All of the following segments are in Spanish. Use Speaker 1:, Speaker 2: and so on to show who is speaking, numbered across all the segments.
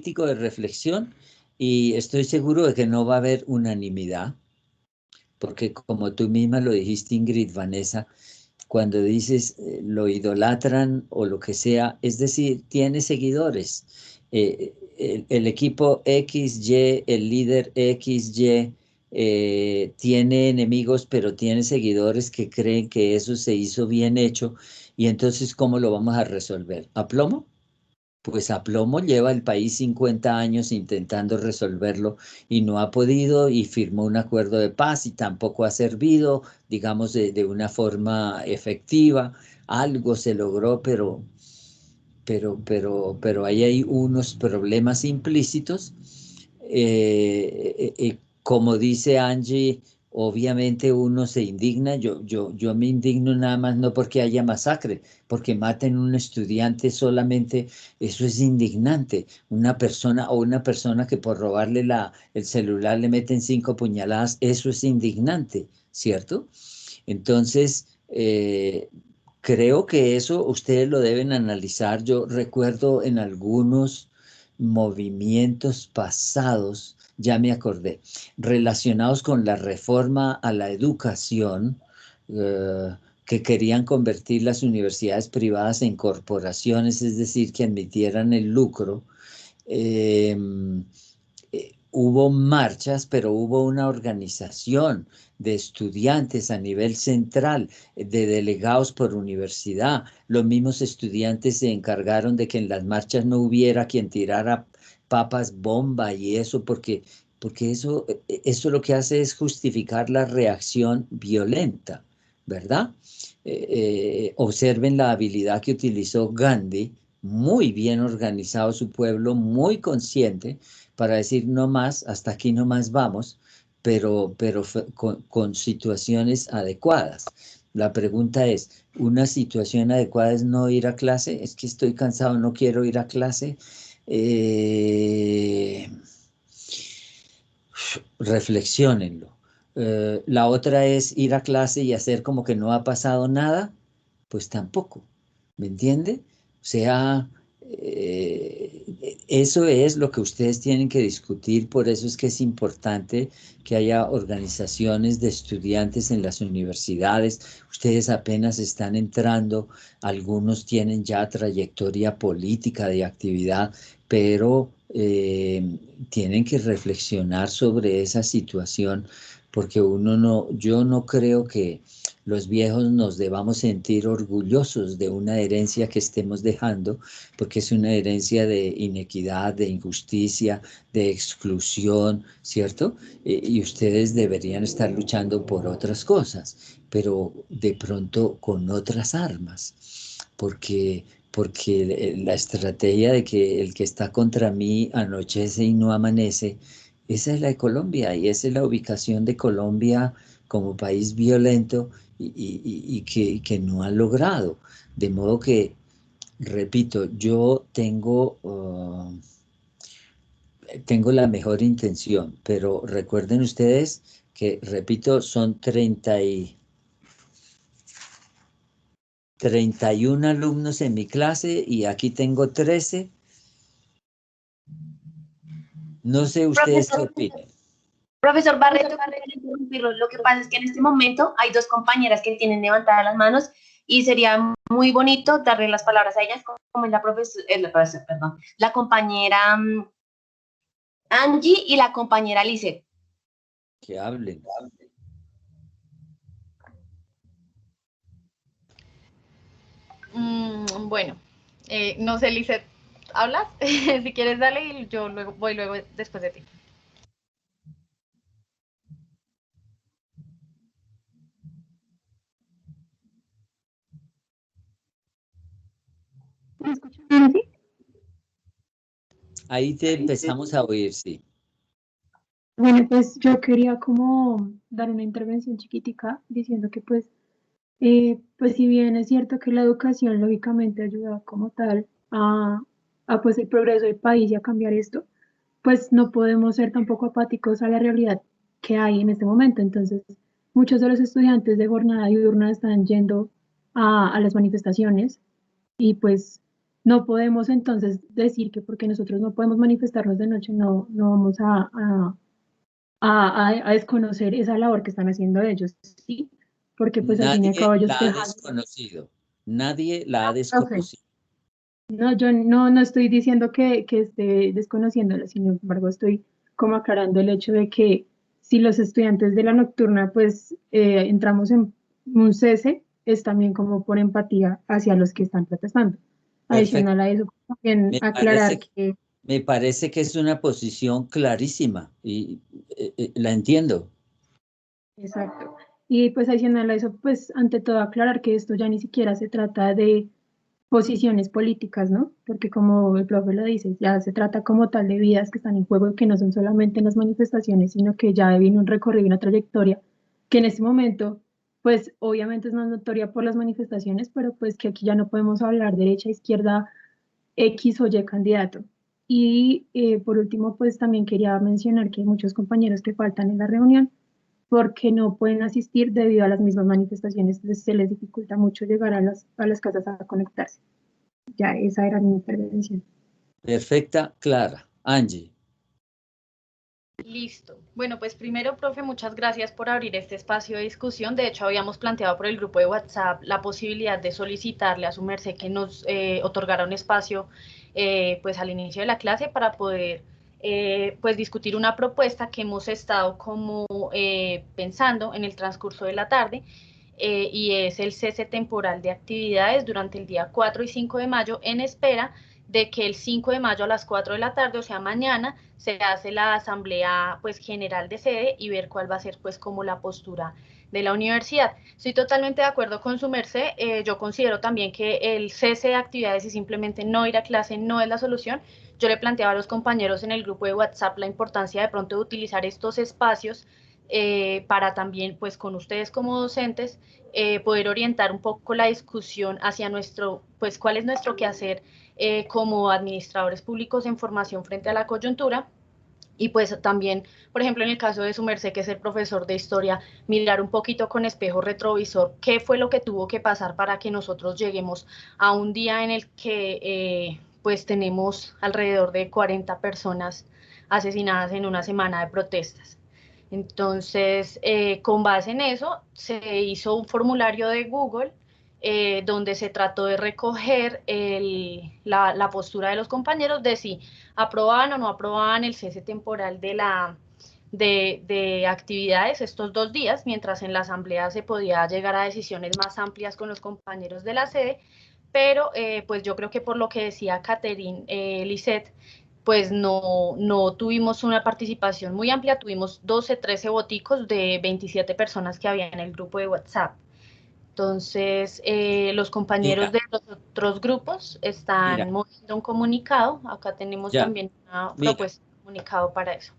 Speaker 1: crítico de reflexión y estoy seguro de que no va a haber unanimidad, porque como tú misma lo dijiste, Ingrid, Vanessa, cuando dices lo idolatran o lo que sea, es decir, tiene seguidores. El equipo XY, el líder XY, tiene enemigos, pero tiene seguidores que creen que eso se hizo bien hecho. Y entonces, ¿cómo lo vamos a resolver? ¿A plomo? Pues a plomo lleva el país 50 años intentando resolverlo y no ha podido y firmó un acuerdo de paz y tampoco ha servido, digamos, de una forma efectiva. Algo se logró, pero ahí hay unos problemas implícitos. Como dice Angie, obviamente uno se indigna. Yo me indigno nada más no porque haya masacre, porque maten a un estudiante solamente, eso es indignante. Una persona que por robarle el celular le meten 5 puñaladas, eso es indignante, ¿cierto? Entonces, creo que eso ustedes lo deben analizar. Yo recuerdo en algunos movimientos pasados, ya me acordé, relacionados con la reforma a la educación, que querían convertir las universidades privadas en corporaciones, es decir, que admitieran el lucro. eh, Hubo marchas, pero hubo una organización de estudiantes a nivel central, de delegados por universidad. Los mismos estudiantes se encargaron de que en las marchas no hubiera quien tirara papas bomba y eso, porque eso lo que hace es justificar la reacción violenta, ¿verdad? Observen la habilidad que utilizó Gandhi, muy bien organizado su pueblo, muy consciente, para decir no más, hasta aquí no más vamos, pero con situaciones adecuadas. La pregunta es, ¿una situación adecuada es no ir a clase? Es que estoy cansado, no quiero ir a clase. Eh, Reflexionenlo. La otra es ir a clase y hacer como que no ha pasado nada, pues tampoco, ¿me entiende? O sea, eso es lo que ustedes tienen que discutir, por eso es que es importante que haya organizaciones de estudiantes en las universidades. Ustedes apenas están entrando, algunos tienen ya trayectoria política de actividad, pero tienen que reflexionar sobre esa situación, porque yo no creo que los viejos nos debamos sentir orgullosos de una herencia que estemos dejando, porque es una herencia de inequidad, de injusticia, de exclusión, ¿cierto? Y ustedes deberían estar luchando por otras cosas, pero de pronto con otras armas, porque la estrategia de que el que está contra mí anochece y no amanece, esa es la de Colombia y esa es la ubicación de Colombia como país violento y que no ha logrado. De modo que, repito, yo tengo la mejor intención, pero recuerden ustedes que, repito, son 31 alumnos en mi clase y aquí tengo 13. No sé ustedes qué
Speaker 2: Profesor,
Speaker 1: opinan.
Speaker 2: profesor Barreto, interrumpirlo. Lo que pasa es que en este momento hay dos compañeras que tienen levantadas las manos y sería muy bonito darle las palabras a ellas, como es la compañera Angie y la compañera Lice.
Speaker 1: Que hablen.
Speaker 3: Bueno, no sé, Lizeth, ¿hablas? Si quieres, dale y yo luego voy luego después de ti.
Speaker 4: ¿Me escuchan bien, sí?
Speaker 1: Ahí te empezamos a oír, sí.
Speaker 4: Bueno, pues yo quería como dar una intervención chiquitica diciendo que pues si bien es cierto que la educación lógicamente ayuda como tal a pues el progreso del país y a cambiar esto, pues no podemos ser tampoco apáticos a la realidad que hay en este momento. Entonces, muchos de los estudiantes de jornada diurna están yendo a las manifestaciones y pues no podemos entonces decir que porque nosotros no podemos manifestarnos de noche, no vamos a desconocer esa labor que están haciendo ellos, ¿sí? Porque pues al fin y al
Speaker 1: Nadie
Speaker 4: cabo ellos
Speaker 1: la ha
Speaker 4: dejan.
Speaker 1: desconocido. Nadie la ha
Speaker 4: Ok.
Speaker 1: desconocido.
Speaker 4: No, yo no estoy diciendo que esté desconociéndolo, sin embargo estoy como aclarando el hecho de que si los estudiantes de la nocturna pues entramos en un cese, es también como por empatía hacia los que están protestando.
Speaker 1: Perfecto.
Speaker 4: Adicional a eso, también
Speaker 1: Me
Speaker 4: aclarar
Speaker 1: parece,
Speaker 4: que,
Speaker 1: me parece que es una posición clarísima y la entiendo.
Speaker 4: exacto. Y pues adicional a eso, pues ante todo aclarar que esto ya ni siquiera se trata de posiciones políticas, ¿no? Porque como el profe lo dice, ya se trata como tal de vidas que están en juego, que no son solamente en las manifestaciones, sino que ya viene un recorrido y una trayectoria que en este momento, pues obviamente es más notoria por las manifestaciones, pero pues que aquí ya no podemos hablar derecha, izquierda, X o Y candidato. Y por último, pues también quería mencionar que hay muchos compañeros que faltan en la reunión porque no pueden asistir debido a las mismas manifestaciones, entonces se les dificulta mucho llegar a las casas a conectarse. Ya, esa era mi intervención.
Speaker 1: Perfecta, clara. Angie.
Speaker 3: Listo. Bueno, pues primero, profe, muchas gracias por abrir este espacio de discusión. De hecho, habíamos planteado por el grupo de WhatsApp la posibilidad de solicitarle a su merced que nos otorgara un espacio pues al inicio de la clase para poder pues discutir una propuesta que hemos estado como pensando en el transcurso de la tarde. Y es el cese temporal de actividades durante el día 4 y 5 de mayo en espera de que el 5 de mayo a las 4 de la tarde, o sea, mañana, se hace la asamblea pues general de sede y ver cuál va a ser pues como la postura de la universidad. Estoy totalmente de acuerdo con su merced. Yo considero también que el cese de actividades y simplemente no ir a clase no es la solución. Yo le planteaba a los compañeros en el grupo de WhatsApp la importancia de pronto de utilizar estos espacios para también, pues con ustedes como docentes, poder orientar un poco la discusión hacia nuestro, pues cuál es nuestro quehacer como administradores públicos en formación frente a la coyuntura. Y pues también, por ejemplo, en el caso de su merced, que es el profesor de historia, mirar un poquito con espejo retrovisor qué fue lo que tuvo que pasar para que nosotros lleguemos a un día en el que pues tenemos alrededor de 40 personas asesinadas en una semana de protestas. Entonces, con base en eso, se hizo un formulario de Google donde se trató de recoger la postura de los compañeros de si aprobaban o no aprobaban el cese temporal de actividades estos 2 días, mientras en la asamblea se podía llegar a decisiones más amplias con los compañeros de la sede, pero pues yo creo que por lo que decía Catherine Lisset, pues no tuvimos una participación muy amplia, tuvimos 12, 13 voticos de 27 personas que había en el grupo de WhatsApp. Entonces, los compañeros
Speaker 1: Mira,
Speaker 3: de los otros grupos
Speaker 1: mira,
Speaker 3: están moviendo un comunicado. Acá tenemos
Speaker 1: ya,
Speaker 3: también una
Speaker 1: mira.
Speaker 3: propuesta de comunicado para eso.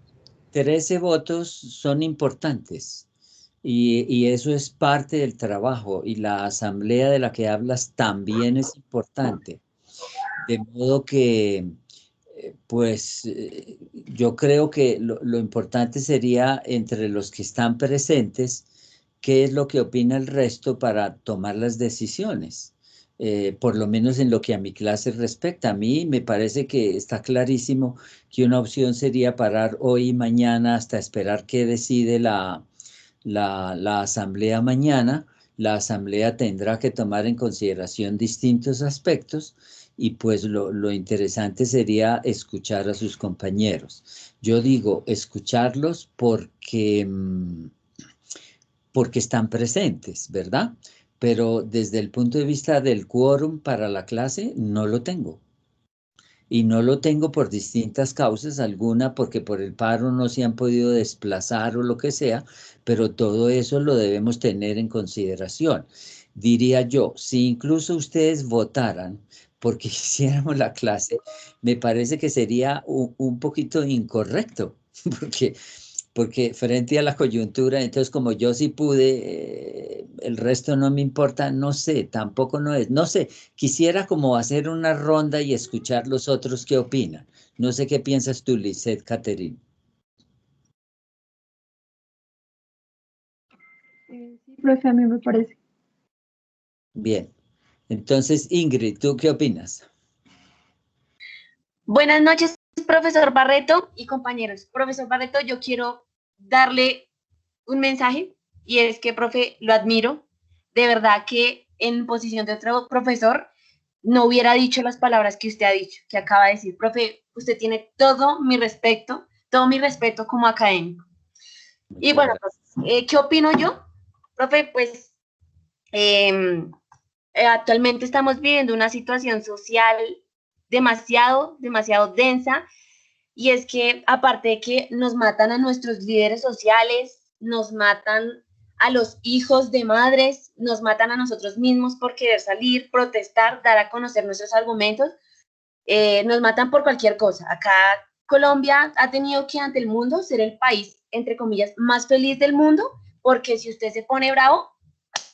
Speaker 1: 13 votos son importantes y eso es parte del trabajo y la asamblea de la que hablas también es importante. De modo que, yo creo que lo importante sería entre los que están presentes, qué es lo que opina el resto para tomar las decisiones. Por lo menos en lo que a mi clase respecta. A mí me parece que está clarísimo que una opción sería parar hoy y mañana hasta esperar qué decide la asamblea mañana. La asamblea tendrá que tomar en consideración distintos aspectos y pues lo interesante sería escuchar a sus compañeros. Yo digo escucharlos porque están presentes, ¿verdad? Pero desde el punto de vista del quórum para la clase, no lo tengo. Y no lo tengo por distintas causas, alguna porque por el paro no se han podido desplazar o lo que sea, pero todo eso lo debemos tener en consideración. Diría yo, si incluso ustedes votaran porque hiciéramos la clase, me parece que sería un poquito incorrecto, porque frente a la coyuntura, entonces como yo sí pude, el resto no me importa, no sé, tampoco no es, no sé, quisiera como hacer una ronda y escuchar los otros qué opinan. No sé qué piensas tú, Lisette, Catherine.
Speaker 4: Sí, profe, a mí me parece.
Speaker 1: Bien, entonces Ingrid, ¿tú qué opinas?
Speaker 2: Buenas noches, profesor Barreto y compañeros. Profesor Barreto, yo quiero darle un mensaje y es que, profe, lo admiro. De verdad que en posición de otro profesor no hubiera dicho las palabras que usted ha dicho, que acaba de decir. Profe, usted tiene todo mi respeto como académico. Y
Speaker 1: Muchas
Speaker 2: bueno,
Speaker 1: gracias.
Speaker 2: ¿qué opino yo? Profe, pues actualmente estamos viviendo una situación social demasiado densa. Y es que aparte de que nos matan a nuestros líderes sociales, nos matan a los hijos de madres, nos matan a nosotros mismos por querer salir, protestar, dar a conocer nuestros argumentos, nos matan por cualquier cosa. Acá Colombia ha tenido que ante el mundo ser el país, entre comillas, más feliz del mundo, porque si usted se pone bravo,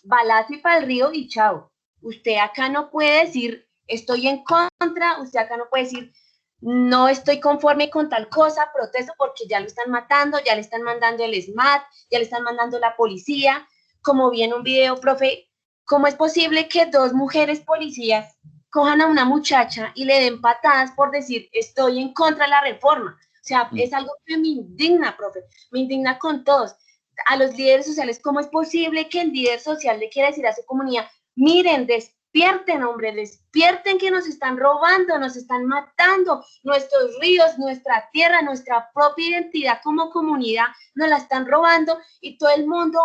Speaker 2: balazo y para el río y chao. Usted acá no puede decir estoy en contra, usted acá no puede decir no estoy conforme con tal cosa, protesto porque ya lo están matando, ya le están mandando el SMAT, ya le están mandando la policía. Como vi en un video, profe, ¿cómo es posible que dos mujeres policías cojan a una muchacha y le den patadas por decir estoy en contra de la reforma? O sea, es algo que me indigna, profe, me indigna con todos. A los líderes sociales, ¿cómo es posible que el líder social le quiera decir a su comunidad, miren, despierten, hombre, despierten que nos están robando, nos están matando, nuestros ríos, nuestra tierra, nuestra propia identidad como comunidad, nos la están robando y todo el mundo,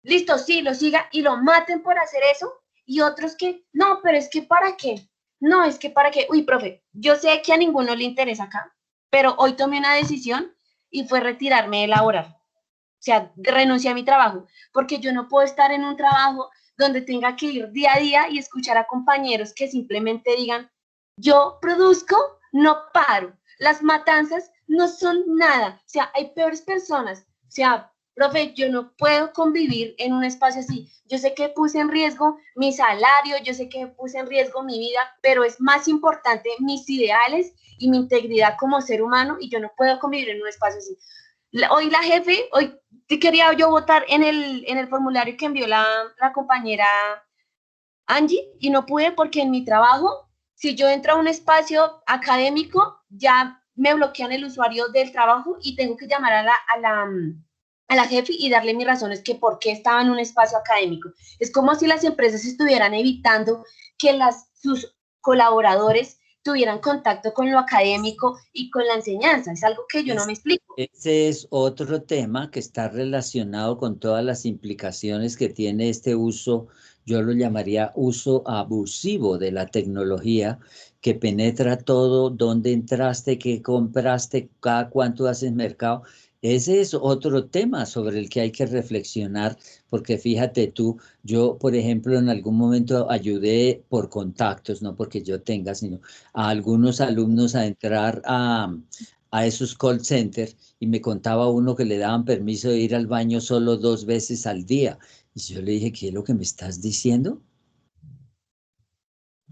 Speaker 2: listo, sí, lo siga y lo maten por hacer eso? Y otros que, no, pero es que ¿para qué? No, es que ¿para qué? Uy, profe, yo sé que a ninguno le interesa acá, pero hoy tomé una decisión y fue retirarme de laboral. O sea, renuncié a mi trabajo, porque yo no puedo estar en un trabajo donde tenga que ir día a día y escuchar a compañeros que simplemente digan, yo produzco, no paro, las matanzas no son nada, o sea, hay peores personas, o sea, profe, yo no puedo convivir en un espacio así, yo sé que puse en riesgo mi salario, yo sé que puse en riesgo mi vida, pero es más importante mis ideales y mi integridad como ser humano y yo no puedo convivir en un espacio así. Hoy la jefe, hoy quería yo votar en el formulario que envió la compañera Angie y no pude porque en mi trabajo, si yo entro a un espacio académico, ya me bloquean el usuario del trabajo y tengo que llamar a la jefe y darle mis razones que por qué estaba en un espacio académico. Es como si las empresas estuvieran evitando que sus colaboradores tuvieran contacto con lo académico y con la enseñanza. Es algo que yo no me explico.
Speaker 1: Ese es otro tema que está relacionado con todas las implicaciones que tiene este uso, yo lo llamaría uso abusivo de la tecnología, que penetra todo, dónde entraste, qué compraste, cada cuánto haces mercado. Ese es otro tema sobre el que hay que reflexionar, porque fíjate tú, yo, por ejemplo, en algún momento ayudé por contactos, no porque yo tenga, sino a algunos alumnos a entrar a esos call centers y me contaba uno que le daban permiso de ir al baño solo 2 veces al día. Y yo le dije, ¿qué es lo que me estás diciendo?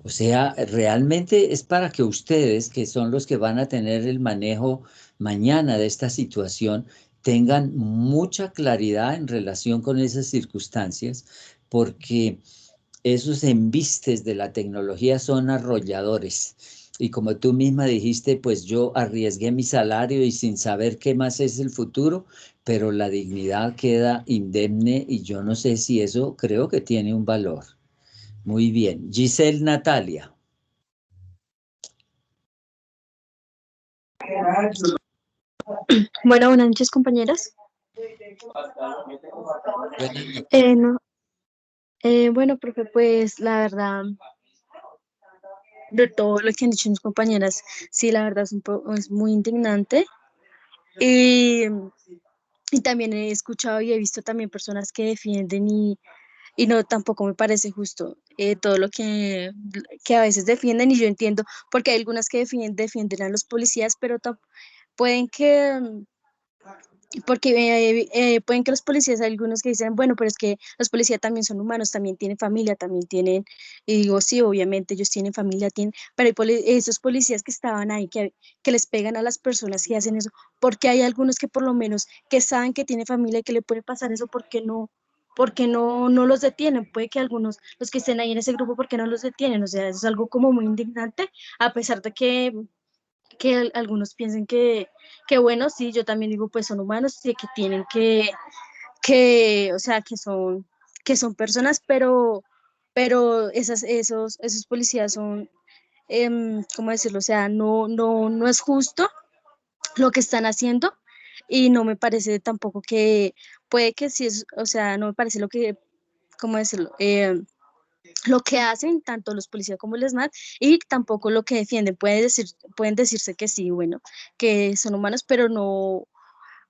Speaker 1: O sea, realmente es para que ustedes, que son los que van a tener el manejo mañana de esta situación, tengan mucha claridad en relación con esas circunstancias, porque esos embistes de la tecnología son arrolladores. Y como tú misma dijiste, pues yo arriesgué mi salario y sin saber qué más es el futuro, pero la dignidad queda indemne y yo no sé si eso creo que tiene un valor. Muy bien. Giselle Natalia.
Speaker 5: Bueno, buenas noches, compañeras.
Speaker 1: Buenas noches.
Speaker 5: No, bueno, profe, pues la verdad, de todo lo que han dicho mis compañeras, sí, la verdad es muy indignante. Y, y también he escuchado y he visto también personas que defienden y no, tampoco me parece justo todo lo que a veces defienden y yo entiendo, porque hay algunas que defienden a los policías, pero pueden que porque pueden que los policías, hay algunos que dicen, bueno, pero es que los policías también son humanos, también tienen familia, también tienen, y digo, sí, obviamente ellos tienen familia, pero hay esos policías que estaban ahí, que les pegan a las personas que hacen eso, porque hay algunos que por lo menos que saben que tiene familia y que le puede pasar eso, ¿por qué no los detienen? Puede que algunos, los que estén ahí en ese grupo, ¿por qué no los detienen? O sea, eso es algo como muy indignante, a pesar de que que algunos piensen que bueno, sí, yo también digo, pues son humanos y que tienen o sea, que son personas, pero esos policías son, ¿cómo decirlo? O sea, no es justo lo que están haciendo y no me parece tampoco que, puede que sí es, o sea, no me parece lo que, ¿cómo decirlo? Lo que hacen tanto los policías como el SMAT y tampoco lo que defienden. Pueden decirse que sí, bueno, que son humanos, pero no,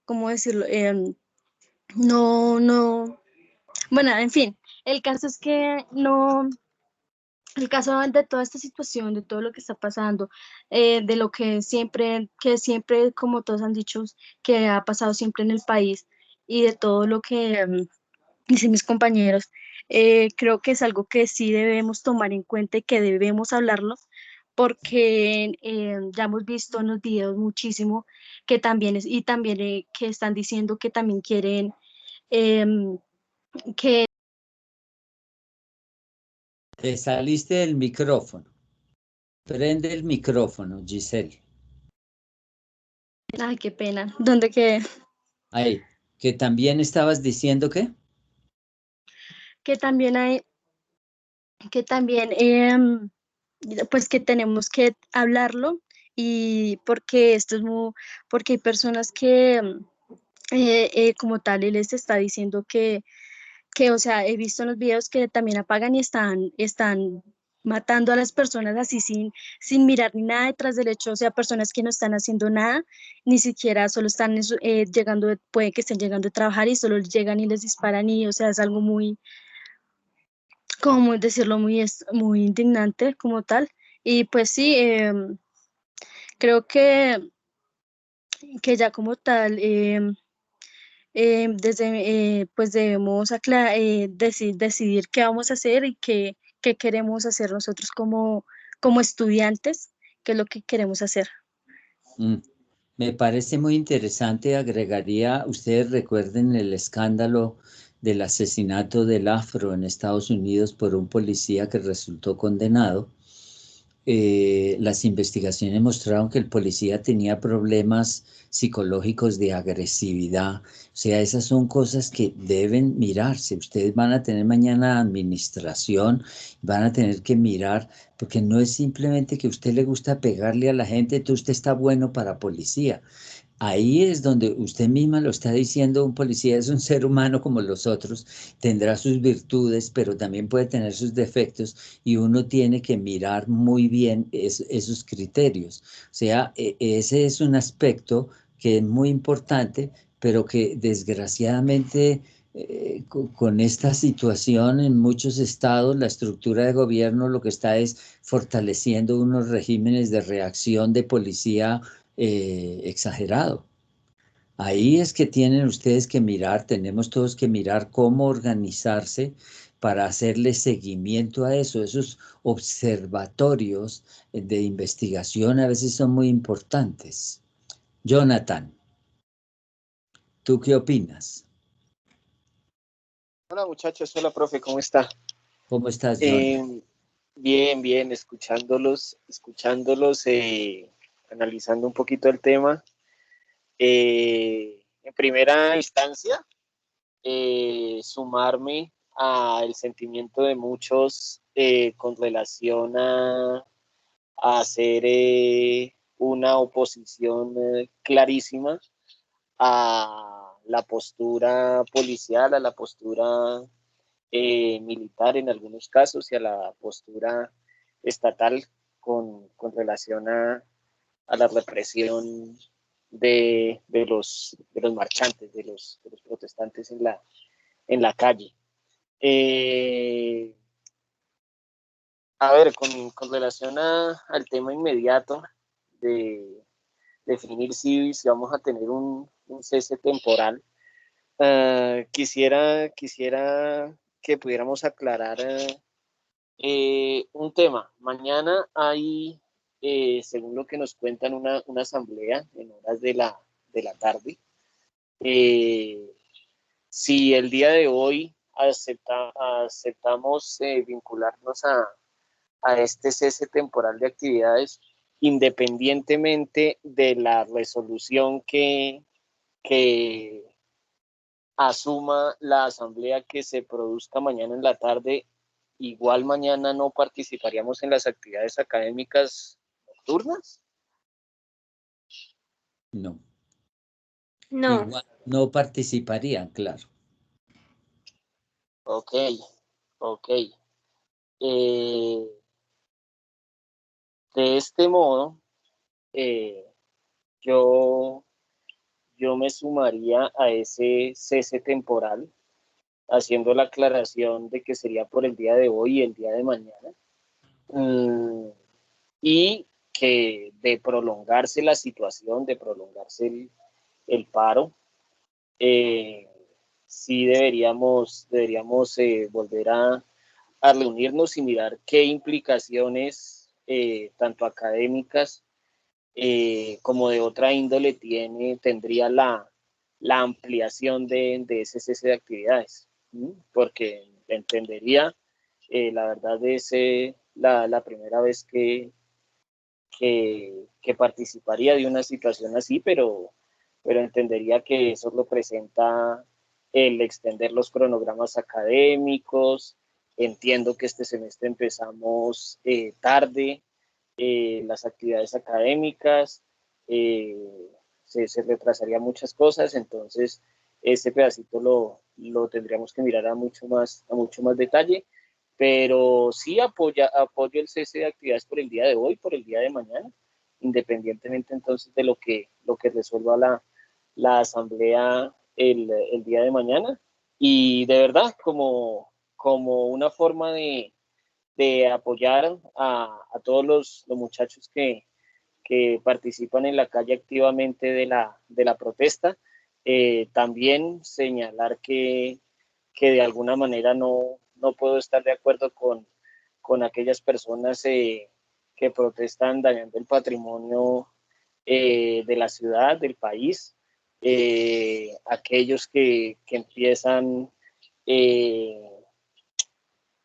Speaker 5: ¿cómo decirlo? No, bueno, en fin, el caso es que no, el caso de toda esta situación, de todo lo que está pasando, de lo que siempre, como todos han dicho, que ha pasado siempre en el país y de todo lo que dicen mis compañeros, creo que es algo que sí debemos tomar en cuenta y que debemos hablarlo, porque ya hemos visto en los videos muchísimo que también y también que están diciendo que también quieren em, que,
Speaker 1: Te saliste del micrófono. Prende el micrófono, Giselle.
Speaker 5: ay, qué pena, ¿dónde quedé?
Speaker 1: Ahí, que también estabas diciendo que.
Speaker 5: Que también hay, que también, pues que tenemos que hablarlo y porque esto es muy, porque hay personas que, como tal, él les está diciendo o sea, he visto en los videos que también apagan y están matando a las personas así sin mirar ni nada detrás del hecho, o sea, personas que no están haciendo nada, ni siquiera solo están llegando, puede que estén llegando a trabajar y solo llegan y les disparan y, o sea, es algo muy, como decirlo, muy indignante como tal. Y pues sí, creo que ya como tal, pues debemos decidir qué vamos a hacer y qué queremos hacer nosotros como estudiantes, qué es lo que queremos hacer.
Speaker 1: Mm, Me parece muy interesante, agregaría, ustedes recuerden el escándalo del asesinato del Afro en Estados Unidos por un policía que resultó condenado. Las investigaciones mostraron que el policía tenía problemas psicológicos de agresividad. O sea, esas son cosas que deben mirarse. Ustedes van a tener mañana administración, van a tener que mirar, porque no es simplemente que a usted le gusta pegarle a la gente, entonces usted está bueno para policía. Ahí es donde usted misma lo está diciendo, un policía es un ser humano como los otros, tendrá sus virtudes, pero también puede tener sus defectos y uno tiene que mirar muy bien esos criterios. O sea, ese es un aspecto que es muy importante, pero que desgraciadamente con esta situación en muchos estados, la estructura de gobierno lo que está es fortaleciendo unos regímenes de reacción de policía exagerado. Ahí es que tienen ustedes que mirar, tenemos todos que mirar cómo organizarse para hacerle seguimiento a eso. Esos observatorios de investigación a veces son muy importantes. Jonathan, ¿tú qué opinas?
Speaker 6: Hola muchachos, hola profe, ¿cómo está?
Speaker 1: ¿Cómo estás, Jonathan?
Speaker 6: Bien, bien, escuchándolos, analizando un poquito el tema. En primera instancia, sumarme al sentimiento de muchos con relación a hacer una oposición clarísima a la postura policial, a la postura militar en algunos casos y a la postura estatal con relación a la represión de los marchantes, de los protestantes en la calle. A ver, con relación al tema inmediato de definir si vamos a tener un cese temporal, quisiera que pudiéramos aclarar un tema. Mañana hay, según lo que nos cuentan, una asamblea en horas de la tarde. Si el día de hoy aceptamos vincularnos a este cese temporal de actividades, independientemente de la resolución que asuma la asamblea que se produzca mañana en la tarde, igual mañana no participaríamos en las actividades académicas nocturnas.
Speaker 1: No.
Speaker 5: No.
Speaker 1: Igual no participarían, claro.
Speaker 6: Ok. De este modo, yo me sumaría a ese cese temporal, haciendo la aclaración de que sería por el día de hoy y el día de mañana. Y que de prolongarse la situación, de prolongarse el paro, sí deberíamos volver a reunirnos y mirar qué implicaciones, tanto académicas como de otra índole, tendría la ampliación de ese cese de actividades, porque entendería, la verdad es la primera vez que participaría de una situación así, pero entendería que eso lo presenta el extender los cronogramas académicos. Entiendo que este semestre empezamos tarde las actividades académicas, se retrasaría muchas cosas, entonces ese pedacito lo tendríamos que mirar a mucho más detalle, pero sí apoyo el cese de actividades por el día de hoy, por el día de mañana, independientemente entonces de lo que resuelva la asamblea el día de mañana. Y de verdad, como una forma de apoyar a todos los muchachos que participan en la calle activamente de la protesta, también señalar que de alguna manera no puedo estar de acuerdo con aquellas personas que protestan dañando el patrimonio de la ciudad, del país, aquellos que empiezan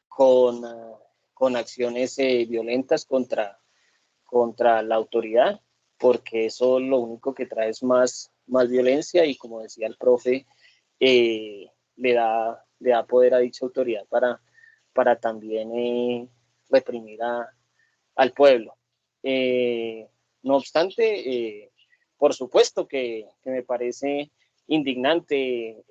Speaker 6: con acciones violentas contra la autoridad, porque eso lo único que trae es más violencia y, como decía el profe, le da poder a dicha autoridad para también reprimir al pueblo. No obstante, por supuesto que me parece indignante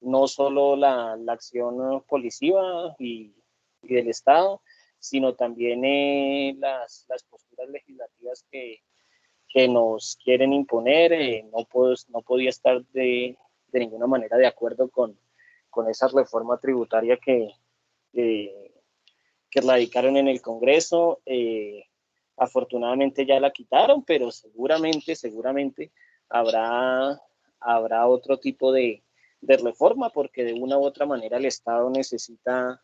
Speaker 6: no solo la acción policiva y del Estado, sino también las posturas legislativas que nos quieren imponer. No podía estar de ninguna manera de acuerdo con esa reforma tributaria que radicaron en el Congreso. Afortunadamente ya la quitaron, pero seguramente habrá otro tipo de reforma, porque de una u otra manera el Estado necesita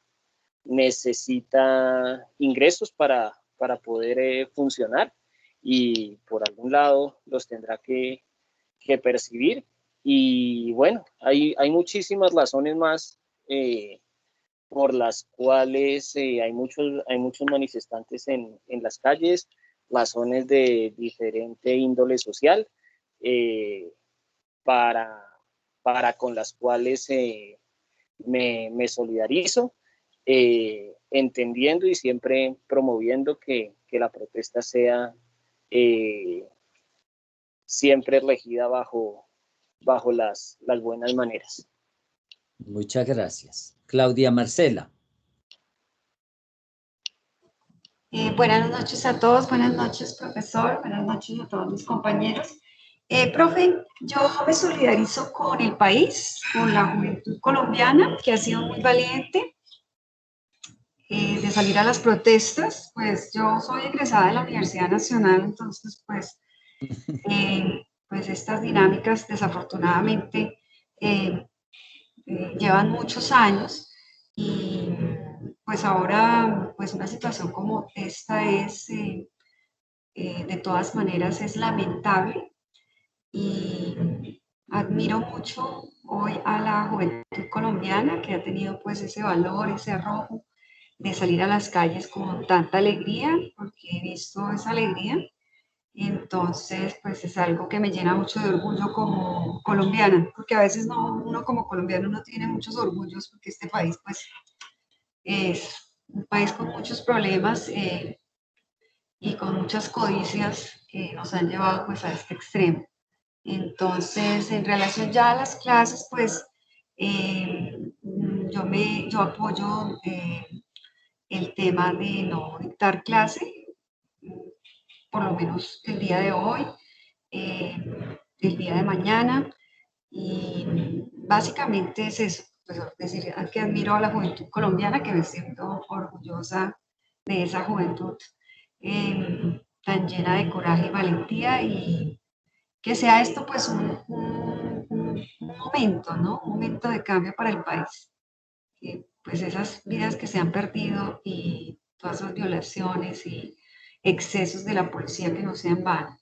Speaker 6: ingresos para poder funcionar, y por algún lado los tendrá que percibir. Y bueno, hay muchísimas razones más por las cuales hay muchos manifestantes en las calles, razones de diferente índole social, para con las cuales me solidarizo, entendiendo y siempre promoviendo que la protesta sea siempre regida bajo las buenas maneras.
Speaker 1: Muchas gracias. Claudia Marcela.
Speaker 7: Buenas noches a todos, buenas noches, profesor, buenas noches a todos mis compañeros. Profe, yo me solidarizo con el país, con la juventud colombiana, que ha sido muy valiente de salir a las protestas. Pues yo soy egresada de la Universidad Nacional, entonces pues estas dinámicas desafortunadamente llevan muchos años, y pues ahora pues una situación como esta es de todas maneras es lamentable, y admiro mucho hoy a la juventud colombiana que ha tenido pues ese valor, ese arrojo de salir a las calles con tanta alegría, porque he visto esa alegría. Entonces, pues es algo que me llena mucho de orgullo como colombiana, porque a veces no, uno como colombiano no tiene muchos orgullos, porque este país pues es un país con muchos problemas y con muchas codicias que nos han llevado pues a este extremo. Entonces, en relación ya a las clases, pues yo apoyo el tema de no dictar clase, por lo menos el día de hoy, eh, el día de mañana, y básicamente es eso, pues, es decir, que admiro a la juventud colombiana, que me siento orgullosa de esa juventud tan llena de coraje y valentía, y que sea esto pues un momento, ¿no? Un momento de cambio para el país. Que, pues esas vidas que se han perdido y todas esas violaciones y excesos de la policía que no sean en vano,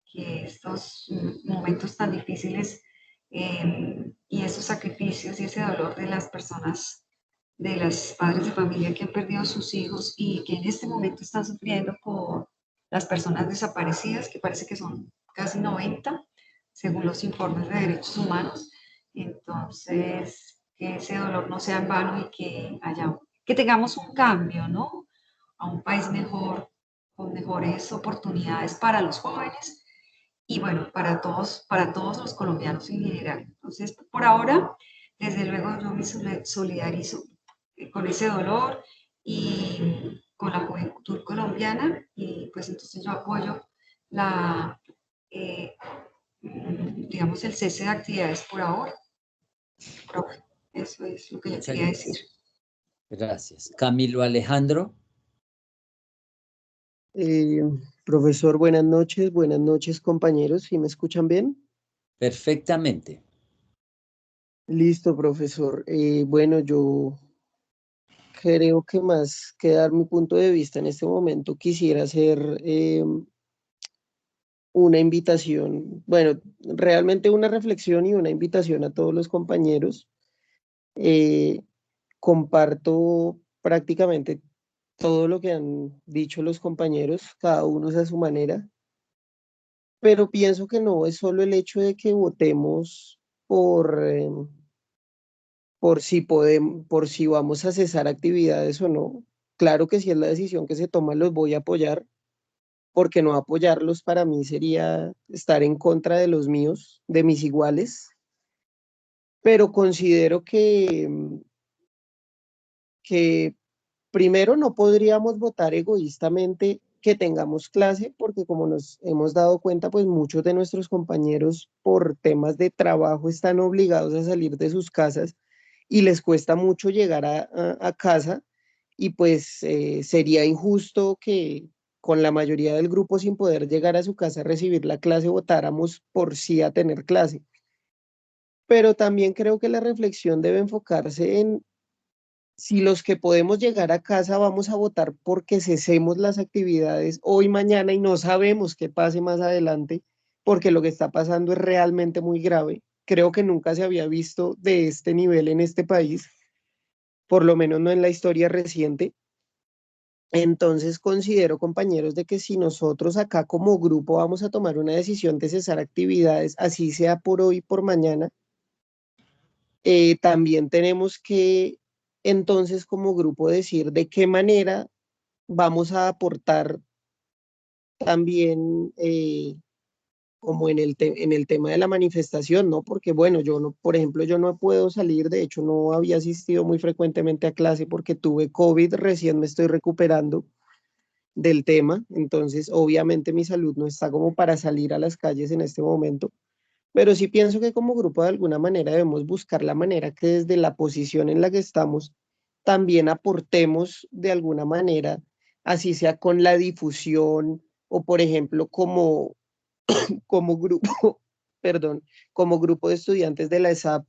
Speaker 7: que estos momentos tan difíciles y esos sacrificios y ese dolor de las personas, de los padres de familia que han perdido sus hijos y que en este momento están sufriendo por las personas desaparecidas, que parece que son casi 90, según los informes de derechos humanos. Entonces, que ese dolor no sea en vano y que tengamos un cambio, ¿no? A un país mejor, con mejores oportunidades para los jóvenes y bueno, para todos los colombianos en general. Entonces, por ahora, desde luego yo me solidarizo con ese dolor y con la juventud colombiana y pues entonces yo apoyo la, eh, digamos, el cese de actividades por ahora. Profe, eso es lo que yo
Speaker 1: Muchas
Speaker 7: quería decir.
Speaker 1: gracias. Gracias. Camilo Alejandro.
Speaker 8: Profesor, buenas noches compañeros, ¿sí me escuchan bien?
Speaker 1: Perfectamente.
Speaker 8: Listo, profesor. Bueno, yo creo que más que dar mi punto de vista en este momento, quisiera hacer una invitación, bueno, realmente una reflexión y una invitación a todos los compañeros. Eh, Comparto prácticamente todo lo que han dicho los compañeros, cada uno es a su manera, pero pienso que no es solo el hecho de que votemos por si podemos, por si vamos a cesar actividades o no. Claro que si es la decisión que se toma, los voy a apoyar, porque no apoyarlos para mí sería estar en contra de los míos, de mis iguales, pero considero que primero no podríamos votar egoístamente que tengamos clase, porque como nos hemos dado cuenta, pues muchos de nuestros compañeros por temas de trabajo están obligados a salir de sus casas y les cuesta mucho llegar a casa y pues sería injusto que con la mayoría del grupo sin poder llegar a su casa a recibir la clase votáramos por sí a tener clase. Pero también creo que la reflexión debe enfocarse en si los que podemos llegar a casa vamos a votar porque cesemos las actividades hoy, mañana y no sabemos qué pase más adelante, porque lo que está pasando es realmente muy grave. Creo que nunca se había visto de este nivel en este país, por lo menos no en la historia reciente. Entonces considero, compañeros, de que si nosotros acá como grupo vamos a tomar una decisión de cesar actividades, así sea por hoy, por mañana, también tenemos que entonces como grupo decir de qué manera vamos a aportar también como en en el tema de la manifestación, ¿no? Porque bueno, yo no, por ejemplo, yo no puedo salir, de hecho no había asistido muy frecuentemente a clase porque tuve COVID, recién me estoy recuperando del tema, entonces obviamente mi salud no está como para salir a las calles en este momento, pero sí pienso que como grupo de alguna manera debemos buscar la manera que desde la posición en la que estamos también aportemos de alguna manera, así sea con la difusión o por ejemplo como grupo, perdón, como grupo de estudiantes de la ESAP,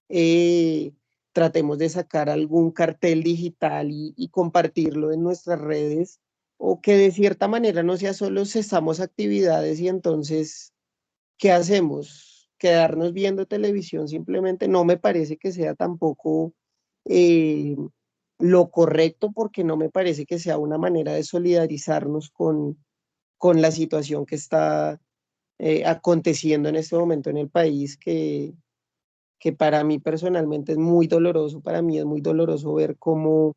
Speaker 8: eh, tratemos de sacar algún cartel digital y compartirlo en nuestras redes, o que de cierta manera no sea solo cesamos actividades y entonces, ¿qué hacemos? Quedarnos viendo televisión simplemente no me parece que sea tampoco lo correcto, porque no me parece que sea una manera de solidarizarnos con la situación que está aconteciendo en este momento en el país, que para mí personalmente es muy doloroso. Para mí es muy doloroso ver cómo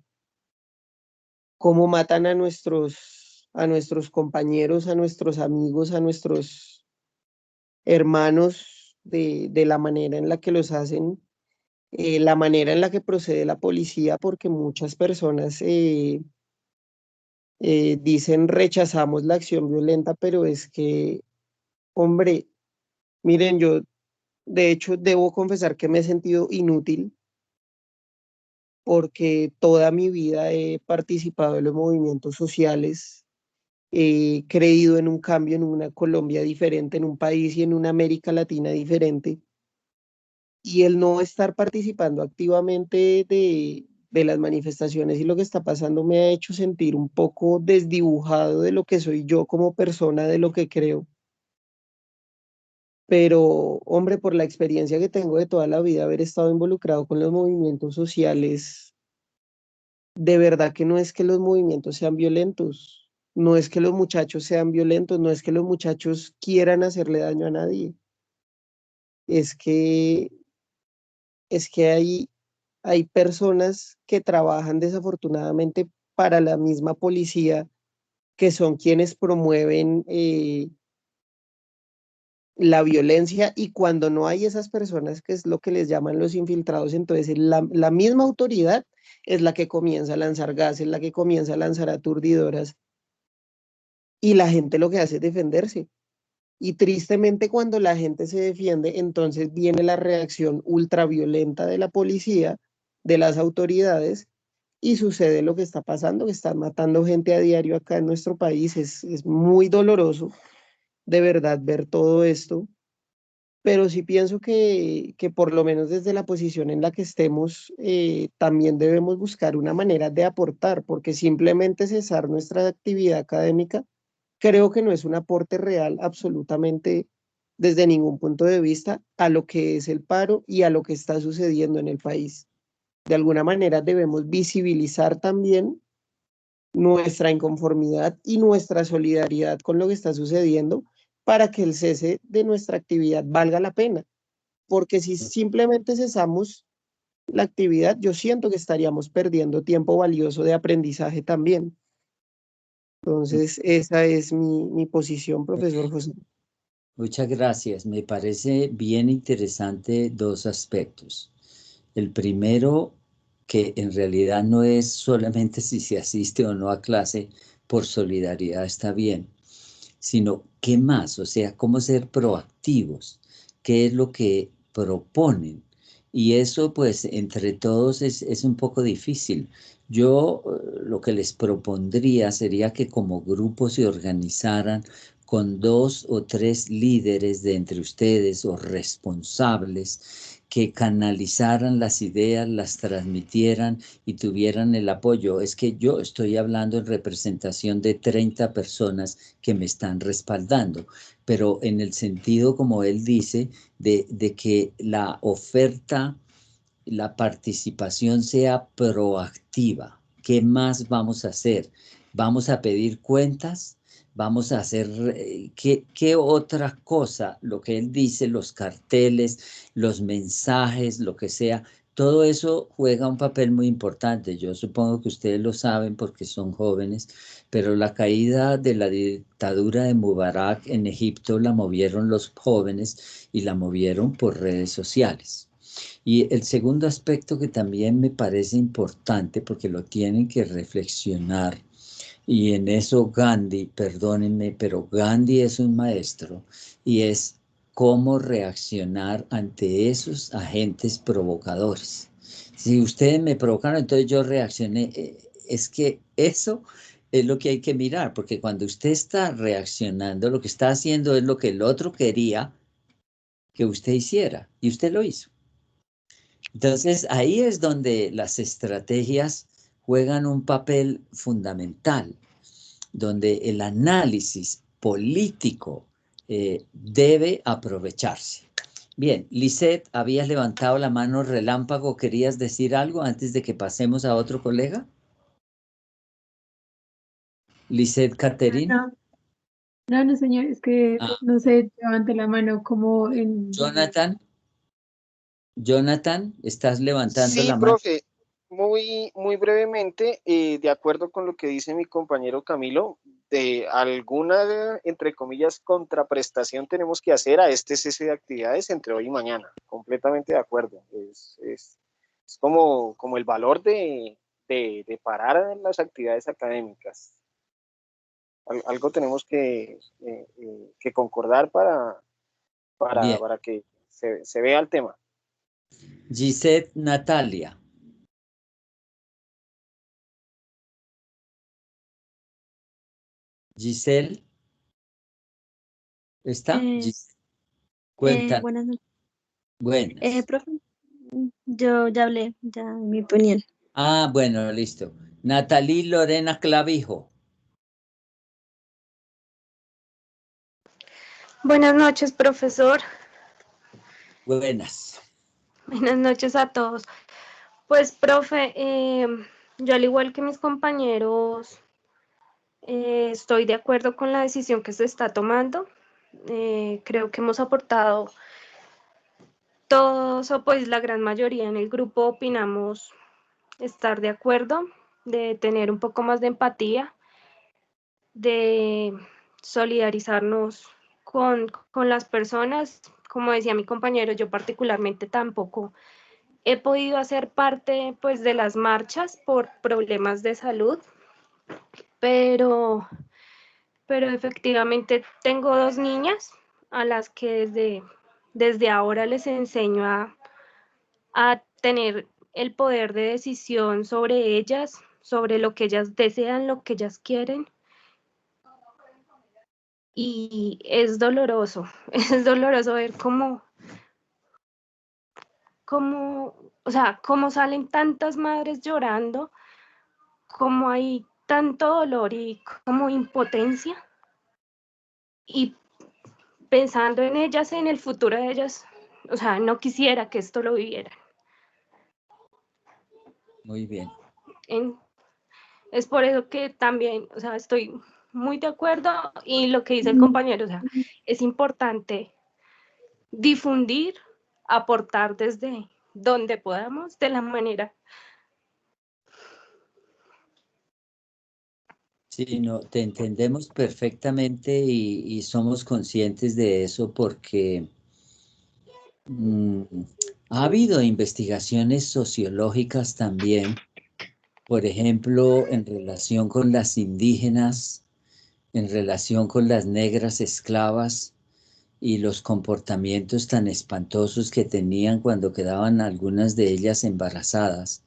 Speaker 8: matan a nuestros compañeros, a nuestros amigos, a nuestros hermanos, de la manera en la que los hacen, la manera en la que procede la policía, porque muchas personas dicen rechazamos la acción violenta, pero es que, hombre, miren, yo de hecho debo confesar que me he sentido inútil, porque toda mi vida he participado en los movimientos sociales, he creído en un cambio, en una Colombia diferente, en un país y en una América Latina diferente, y el no estar participando activamente de las manifestaciones y lo que está pasando me ha hecho sentir un poco desdibujado de lo que soy yo como persona, de lo que creo. Pero, hombre, por la experiencia que tengo de toda la vida, haber estado involucrado con los movimientos sociales, de verdad que no es que los movimientos sean violentos, no es que los muchachos sean violentos, no es que los muchachos quieran hacerle daño a nadie, es que, es que hay personas que trabajan desafortunadamente para la misma policía, que son quienes promueven la violencia, y cuando no hay esas personas, que es lo que les llaman los infiltrados, entonces la misma autoridad es la que comienza a lanzar gases, la que comienza a lanzar aturdidoras, y la gente lo que hace es defenderse. Y tristemente, cuando la gente se defiende, entonces viene la reacción ultraviolenta de la policía, de las autoridades, y sucede lo que está pasando, que están matando gente a diario acá en nuestro país. Es muy doloroso, de verdad, ver todo esto, pero sí pienso que por lo menos desde la posición en la que estemos, también debemos buscar una manera de aportar, porque simplemente cesar nuestra actividad académica creo que no es un aporte real absolutamente, desde ningún punto de vista, a lo que es el paro y a lo que está sucediendo en el país. De alguna manera debemos visibilizar también nuestra inconformidad y nuestra solidaridad con lo que está sucediendo, para que el cese de nuestra actividad valga la pena. Porque si simplemente cesamos la actividad, yo siento que estaríamos perdiendo tiempo valioso de aprendizaje también. Entonces, esa es mi posición, profesor José.
Speaker 1: Muchas gracias. Me parece bien interesante dos aspectos. El primero, que en realidad no es solamente si se asiste o no a clase por solidaridad, está bien, sino qué más, o sea, cómo ser proactivos, qué es lo que proponen. Y eso, pues, entre todos es un poco difícil. Yo lo que les propondría sería que como grupos se organizaran con 2 o 3 líderes de entre ustedes o responsables, que canalizaran las ideas, las transmitieran y tuvieran el apoyo. Es que yo estoy hablando en representación de 30 personas que me están respaldando, pero en el sentido, como él dice, de que la oferta, la participación sea proactiva. ¿Qué más vamos a hacer? ¿Vamos a pedir cuentas? ¿Vamos a hacer qué otra cosa? Lo que él dice, los carteles, los mensajes, lo que sea, todo eso juega un papel muy importante. Yo supongo que ustedes lo saben porque son jóvenes, pero la caída de la dictadura de Mubarak en Egipto la movieron los jóvenes y la movieron por redes sociales. Y el segundo aspecto que también me parece importante, porque lo tienen que reflexionar, y en eso Gandhi, perdónenme, pero Gandhi es un maestro, y es cómo reaccionar ante esos agentes provocadores. Si ustedes me provocaron, entonces yo reaccioné. Es que eso es lo que hay que mirar, porque cuando usted está reaccionando, lo que está haciendo es lo que el otro quería que usted hiciera, y usted lo hizo. Entonces, ahí es donde las estrategias juegan un papel fundamental, donde el análisis político debe aprovecharse. Bien, Lisette, habías levantado la mano relámpago, ¿querías decir algo antes de que pasemos a otro colega? Lisette Caterine.
Speaker 4: No, señor, es que
Speaker 1: Ah,
Speaker 4: no sé, levante la mano como en...
Speaker 1: Jonathan, ¿estás levantando
Speaker 6: Sí,
Speaker 1: la mano?
Speaker 6: profe, muy brevemente, de acuerdo con lo que dice mi compañero Camilo, de alguna, entre comillas, contraprestación tenemos que hacer a este cese de actividades entre hoy y mañana. Completamente de acuerdo. Es como el valor de parar las actividades académicas. Algo tenemos que concordar
Speaker 1: Bien.
Speaker 6: para que se vea el tema.
Speaker 1: Gisette Natalia. Giselle. ¿Está? Cuéntanos.
Speaker 5: Buenas noches.
Speaker 1: Buenas.
Speaker 5: Profe, yo ya hablé, ya mi opinión.
Speaker 1: Ah, bueno, listo. Natalie Lorena Clavijo.
Speaker 9: Buenas noches, profesor.
Speaker 1: Buenas.
Speaker 9: Buenas noches a todos. Pues, profe, yo al igual que mis compañeros, estoy de acuerdo con la decisión que se está tomando. Creo que hemos aportado todos, o pues la gran mayoría en el grupo opinamos estar de acuerdo, de tener un poco más de empatía, de solidarizarnos con las personas. Como decía mi compañero, yo particularmente tampoco he podido hacer parte pues de las marchas por problemas de salud, pero efectivamente tengo 2 niñas a las que desde ahora les enseño a tener el poder de decisión sobre ellas, sobre lo que ellas desean, lo que ellas quieren. Y es doloroso ver cómo, o sea, cómo salen tantas madres llorando, cómo hay tanto dolor y como impotencia, y pensando en ellas, en el futuro de ellas, o sea, no quisiera que esto lo vivieran.
Speaker 1: Muy bien.
Speaker 9: Es por eso que también, o sea, estoy muy de acuerdo, y lo que dice el compañero, o sea, es importante difundir, aportar desde donde podamos, de la manera.
Speaker 1: Sí, no, te entendemos perfectamente y somos conscientes de eso porque ha habido investigaciones sociológicas también, por ejemplo, en relación con las indígenas, en relación con las negras esclavas y los comportamientos tan espantosos que tenían cuando quedaban algunas de ellas embarazadas,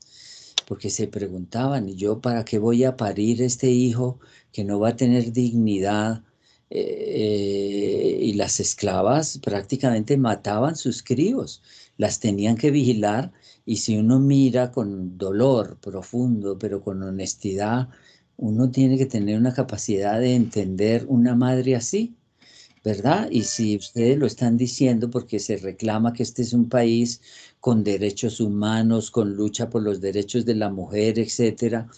Speaker 1: porque se preguntaban, ¿y yo para qué voy a parir este hijo que no va a tener dignidad? Y las esclavas prácticamente mataban sus críos, las tenían que vigilar, y si uno mira con dolor profundo, pero con honestidad, uno tiene que tener una capacidad de entender una madre así, ¿verdad? Y si ustedes lo están diciendo porque se reclama que este es un país con derechos humanos, con lucha por los derechos de la mujer, etcétera,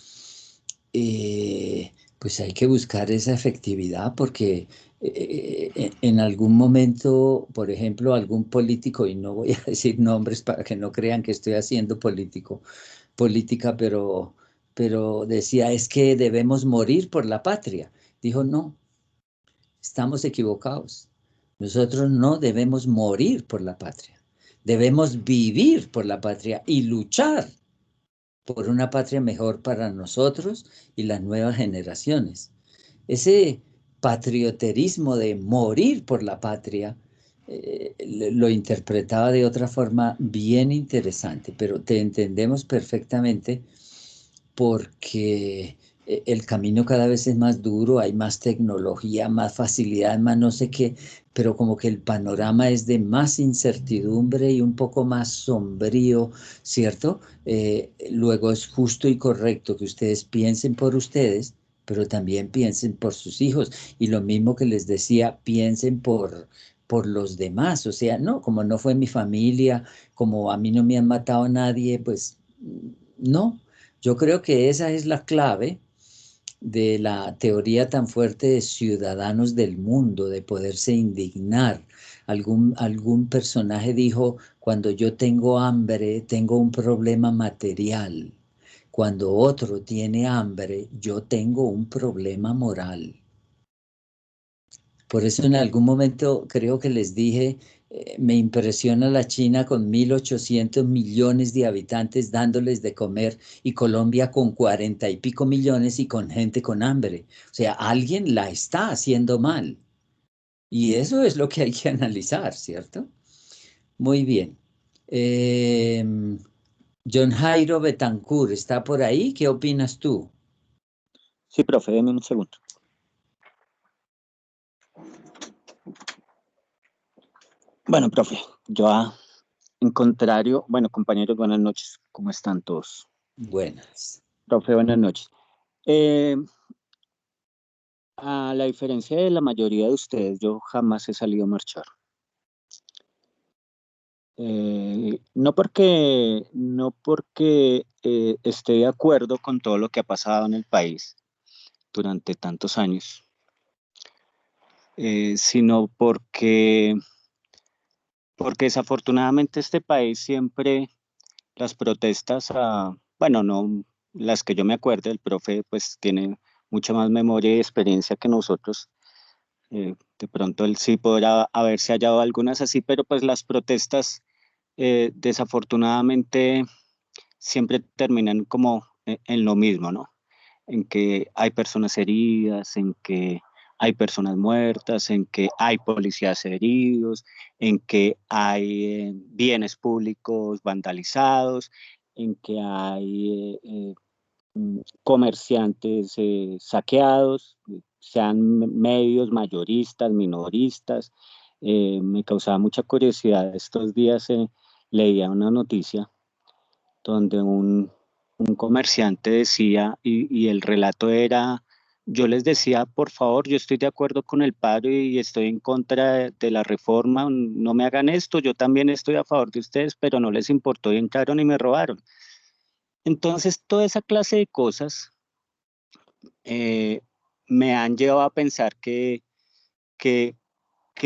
Speaker 1: pues hay que buscar esa efectividad porque en algún momento, por ejemplo, algún político, y no voy a decir nombres para que no crean que estoy haciendo política, pero decía, es que debemos morir por la patria. Dijo, no, estamos equivocados. Nosotros no debemos morir por la patria. Debemos vivir por la patria y luchar por una patria mejor para nosotros y las nuevas generaciones. Ese patrioterismo de morir por la patria lo interpretaba de otra forma bien interesante, pero te entendemos perfectamente porque el camino cada vez es más duro, hay más tecnología, más facilidad, más no sé qué, pero como que el panorama es de más incertidumbre y un poco más sombrío, ¿cierto? Luego es justo y correcto que ustedes piensen por ustedes, pero también piensen por sus hijos. Y lo mismo que les decía, piensen por los demás. O sea, no, como no fue mi familia, como a mí no me han matado a nadie, pues no. Yo creo que esa es la clave de la teoría tan fuerte de ciudadanos del mundo, de poderse indignar. Algún personaje dijo, cuando yo tengo hambre, tengo un problema material. Cuando otro tiene hambre, yo tengo un problema moral. Por eso en algún momento creo que les dije, me impresiona la China con 1.800 millones de habitantes dándoles de comer y Colombia con 40 y pico millones y con gente con hambre. O sea, alguien la está haciendo mal. Y eso es lo que hay que analizar, ¿cierto? Muy bien. John Jairo Betancourt, ¿está por ahí? ¿Qué opinas tú?
Speaker 10: Sí, profe, deme un segundo. Bueno, profe, en contrario, bueno, compañeros, buenas noches. ¿Cómo están todos?
Speaker 1: Buenas.
Speaker 10: Profe, buenas noches. A la diferencia de la mayoría de ustedes, yo jamás he salido a marchar. No porque esté de acuerdo con todo lo que ha pasado en el país durante tantos años, sino porque desafortunadamente este país siempre las protestas, bueno, no las que yo me acuerdo, el profe pues tiene mucha más memoria y experiencia que nosotros. De pronto él sí podrá haberse hallado algunas así, pero pues las protestas desafortunadamente siempre terminan como en lo mismo, ¿no? En que hay personas heridas, en que hay personas muertas, en que hay policías heridos, en que hay bienes públicos vandalizados, en que hay comerciantes saqueados, sean medios, mayoristas, minoristas. Me causaba mucha curiosidad. Estos días leía una noticia donde un comerciante decía, y el relato era, yo les decía, por favor, yo estoy de acuerdo con el paro y estoy en contra de la reforma, no me hagan esto, yo también estoy a favor de ustedes, pero no les importó y entraron y me robaron. Entonces, toda esa clase de cosas me han llevado a pensar que, que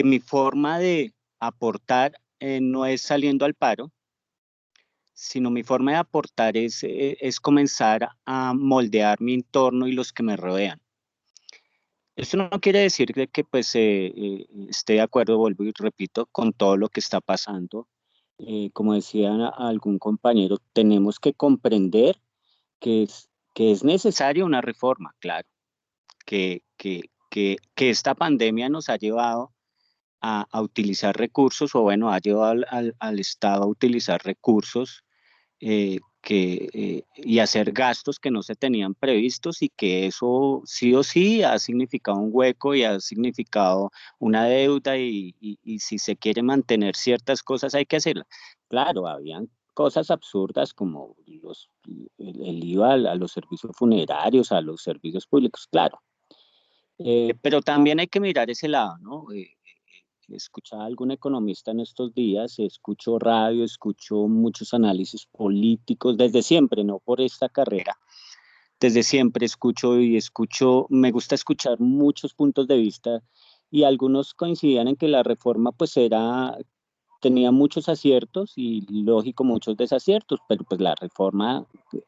Speaker 10: mi forma de aportar no es saliendo al paro, sino mi forma de aportar es comenzar a moldear mi entorno y los que me rodean. Esto no quiere decir que pues esté de acuerdo, vuelvo y repito, con todo lo que está pasando. Como decía algún compañero, tenemos que comprender que es necesaria una reforma, claro, que esta pandemia nos ha llevado a utilizar recursos, o bueno, ha llevado al Estado a utilizar recursos y hacer gastos que no se tenían previstos y que eso sí o sí ha significado un hueco y ha significado una deuda y si se quiere mantener ciertas cosas hay que hacerlas. Claro, habían cosas absurdas como el IVA a los servicios funerarios, a los servicios públicos, claro. Pero también hay que mirar ese lado, ¿no? Escuchaba a algún economista en estos días, escucho radio, escucho muchos análisis políticos desde siempre, no por esta carrera, desde siempre escucho, me gusta escuchar muchos puntos de vista y algunos coincidían en que la reforma pues tenía muchos aciertos y lógico muchos desaciertos, pero pues la reforma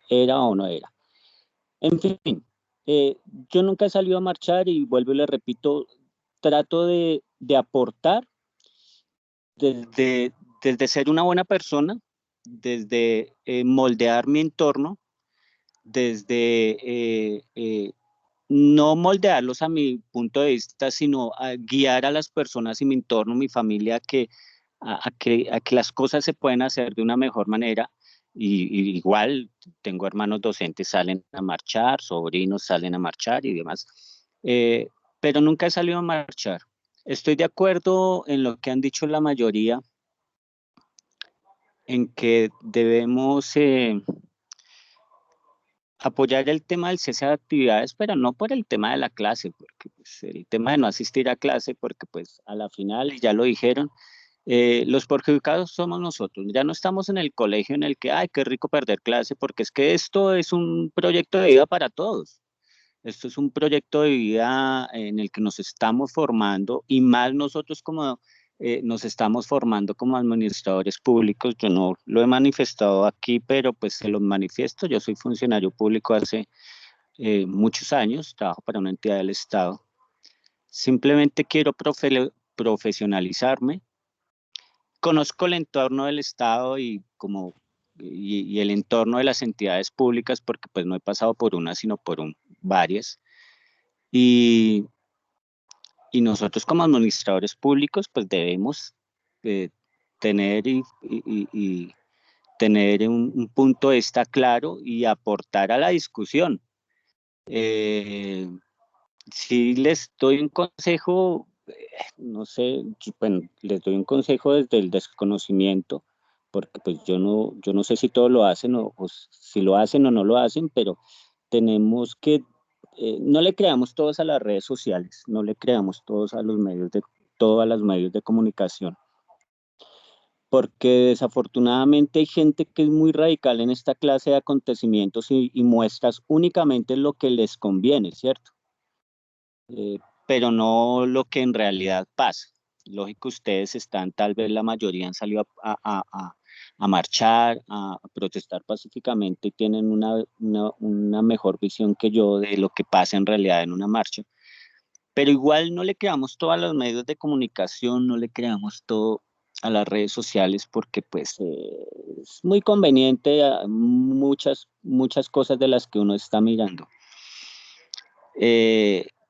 Speaker 10: era o no era. En fin, yo nunca he salido a marchar y vuelvo y le repito, trato de aportar desde ser una buena persona, desde moldear mi entorno, desde no moldearlos a mi punto de vista, sino a guiar a las personas y mi entorno, mi familia, a que las cosas se pueden hacer de una mejor manera. Y igual tengo hermanos docentes, salen a marchar, sobrinos salen a marchar y demás, pero nunca he salido a marchar. Estoy de acuerdo en lo que han dicho la mayoría, en que debemos apoyar el tema del cese de actividades, pero no por el tema de la clase, porque pues, el tema de no asistir a clase, porque pues a la final, y ya lo dijeron, los perjudicados somos nosotros. Ya no estamos en el colegio en el que, ay, qué rico perder clase, porque es que esto es un proyecto de vida para todos. Esto es un proyecto de vida en el que nos estamos formando y más nosotros como nos estamos formando como administradores públicos. Yo no lo he manifestado aquí, pero pues se lo manifiesto. Yo soy funcionario público hace muchos años, trabajo para una entidad del Estado. Simplemente quiero profesionalizarme. Conozco el entorno del Estado y el entorno de las entidades públicas porque pues no he pasado por una, sino por varias. Y, y nosotros como administradores públicos pues debemos tener y tener un punto de vista claro y aportar a la discusión. Si les doy un consejo, no sé, bueno, les doy un consejo desde el desconocimiento, porque pues yo no sé si todos lo hacen o si lo hacen o no lo hacen, pero tenemos que, no le creamos todos a las redes sociales, no le creamos todos a los medios todos los medios de comunicación, porque desafortunadamente hay gente que es muy radical en esta clase de acontecimientos y muestras únicamente lo que les conviene, ¿cierto? Pero no lo que en realidad pasa. Lógico, ustedes están, tal vez la mayoría han salido a marchar, a protestar pacíficamente y tienen una mejor visión que yo de lo que pasa en realidad en una marcha. Pero igual no le creamos todo a los medios de comunicación, no le creamos todo a las redes sociales porque pues es muy conveniente muchas cosas de las que uno está mirando.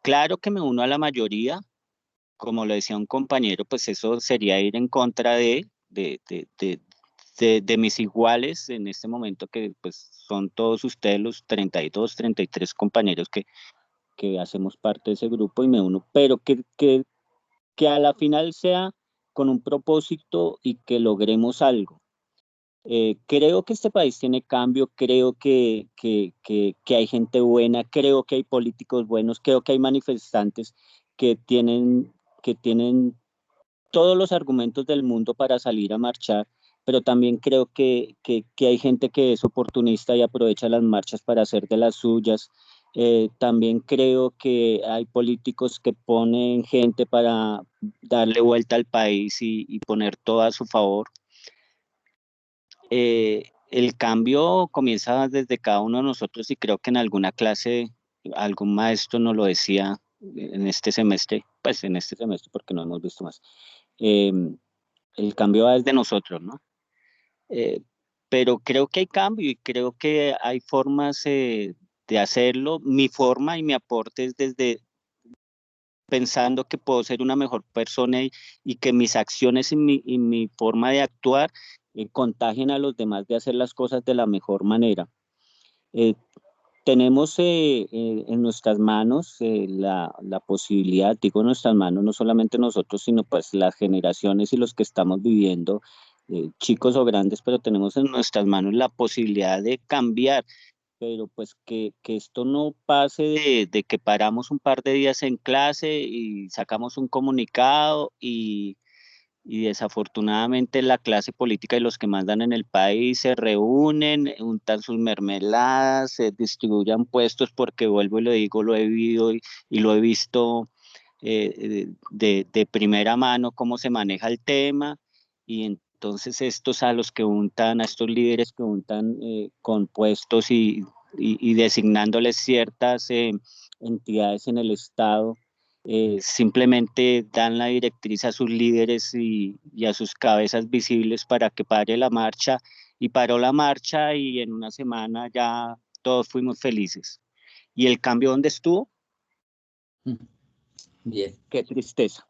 Speaker 10: Claro que me uno a la mayoría, como lo decía un compañero, pues eso sería ir en contra de mis iguales en este momento, que pues son todos ustedes los 32, 33 compañeros que hacemos parte de ese grupo y me uno, pero que a la final sea con un propósito y que logremos algo. Creo que este país tiene cambio, creo que hay gente buena, creo que hay políticos buenos, creo que hay manifestantes que tienen todos los argumentos del mundo para salir a marchar, pero también creo que hay gente que es oportunista y aprovecha las marchas para hacer de las suyas. También creo que hay políticos que ponen gente para darle vuelta al país y poner todo a su favor. El cambio comienza desde cada uno de nosotros y creo que en alguna clase algún maestro nos lo decía en este semestre, pues en este semestre porque no hemos visto más. Eh, el cambio va desde nosotros, ¿no? Eh, pero creo que hay cambio y creo que hay formas de hacerlo. Mi forma y mi aporte es desde pensando que puedo ser una mejor persona y que mis acciones y mi forma de actuar contagien a los demás de hacer las cosas de la mejor manera. Eh, tenemos en nuestras manos la posibilidad, digo en nuestras manos, no solamente nosotros, sino pues las generaciones y los que estamos viviendo, chicos o grandes, pero tenemos en nuestras manos la posibilidad de cambiar, pero pues que esto no pase de que paramos un par de días en clase y sacamos un comunicado y desafortunadamente la clase política y los que mandan en el país se reúnen, untan sus mermeladas, se distribuyan puestos porque vuelvo y lo digo, lo he vivido y lo he visto de primera mano cómo se maneja el tema y entonces estos a los que untan, a estos líderes que untan con puestos y designándoles ciertas entidades en el Estado, simplemente dan la directriz a sus líderes y a sus cabezas visibles para que pare la marcha y paró la marcha y en una semana ya todos fuimos felices. ¿Y el cambio dónde estuvo?
Speaker 1: Bien.
Speaker 10: Qué tristeza.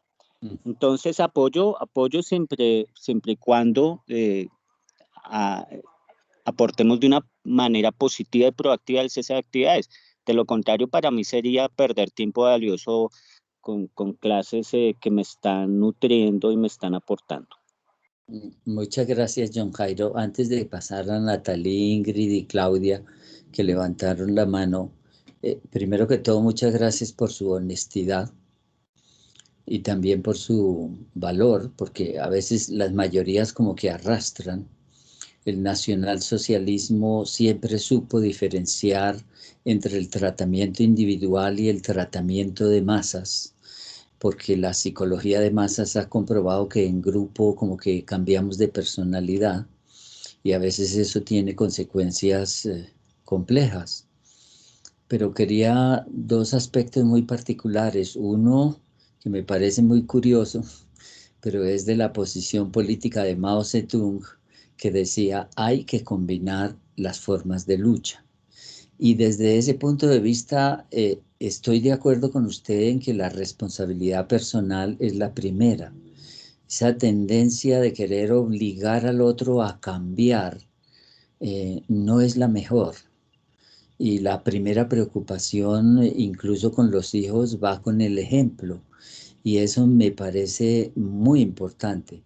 Speaker 10: Entonces apoyo siempre y cuando aportemos de una manera positiva y proactiva el cese de actividades. De lo contrario, para mí sería perder tiempo valioso con clases que me están nutriendo y me están aportando.
Speaker 1: Muchas gracias, John Jairo. Antes de pasar a Natalie, Ingrid y Claudia, que levantaron la mano, primero que todo, muchas gracias por su honestidad y también por su valor, porque a veces las mayorías como que arrastran. El nacionalsocialismo siempre supo diferenciar entre el tratamiento individual y el tratamiento de masas, porque la psicología de masas ha comprobado que en grupo como que cambiamos de personalidad y a veces eso tiene consecuencias complejas. Pero quería dos aspectos muy particulares. Uno que me parece muy curioso, pero es de la posición política de Mao Zedong, que decía, hay que combinar las formas de lucha. Y desde ese punto de vista, estoy de acuerdo con usted en que la responsabilidad personal es la primera. Esa tendencia de querer obligar al otro a cambiar no es la mejor. Y la primera preocupación, incluso con los hijos, va con el ejemplo. Y eso me parece muy importante.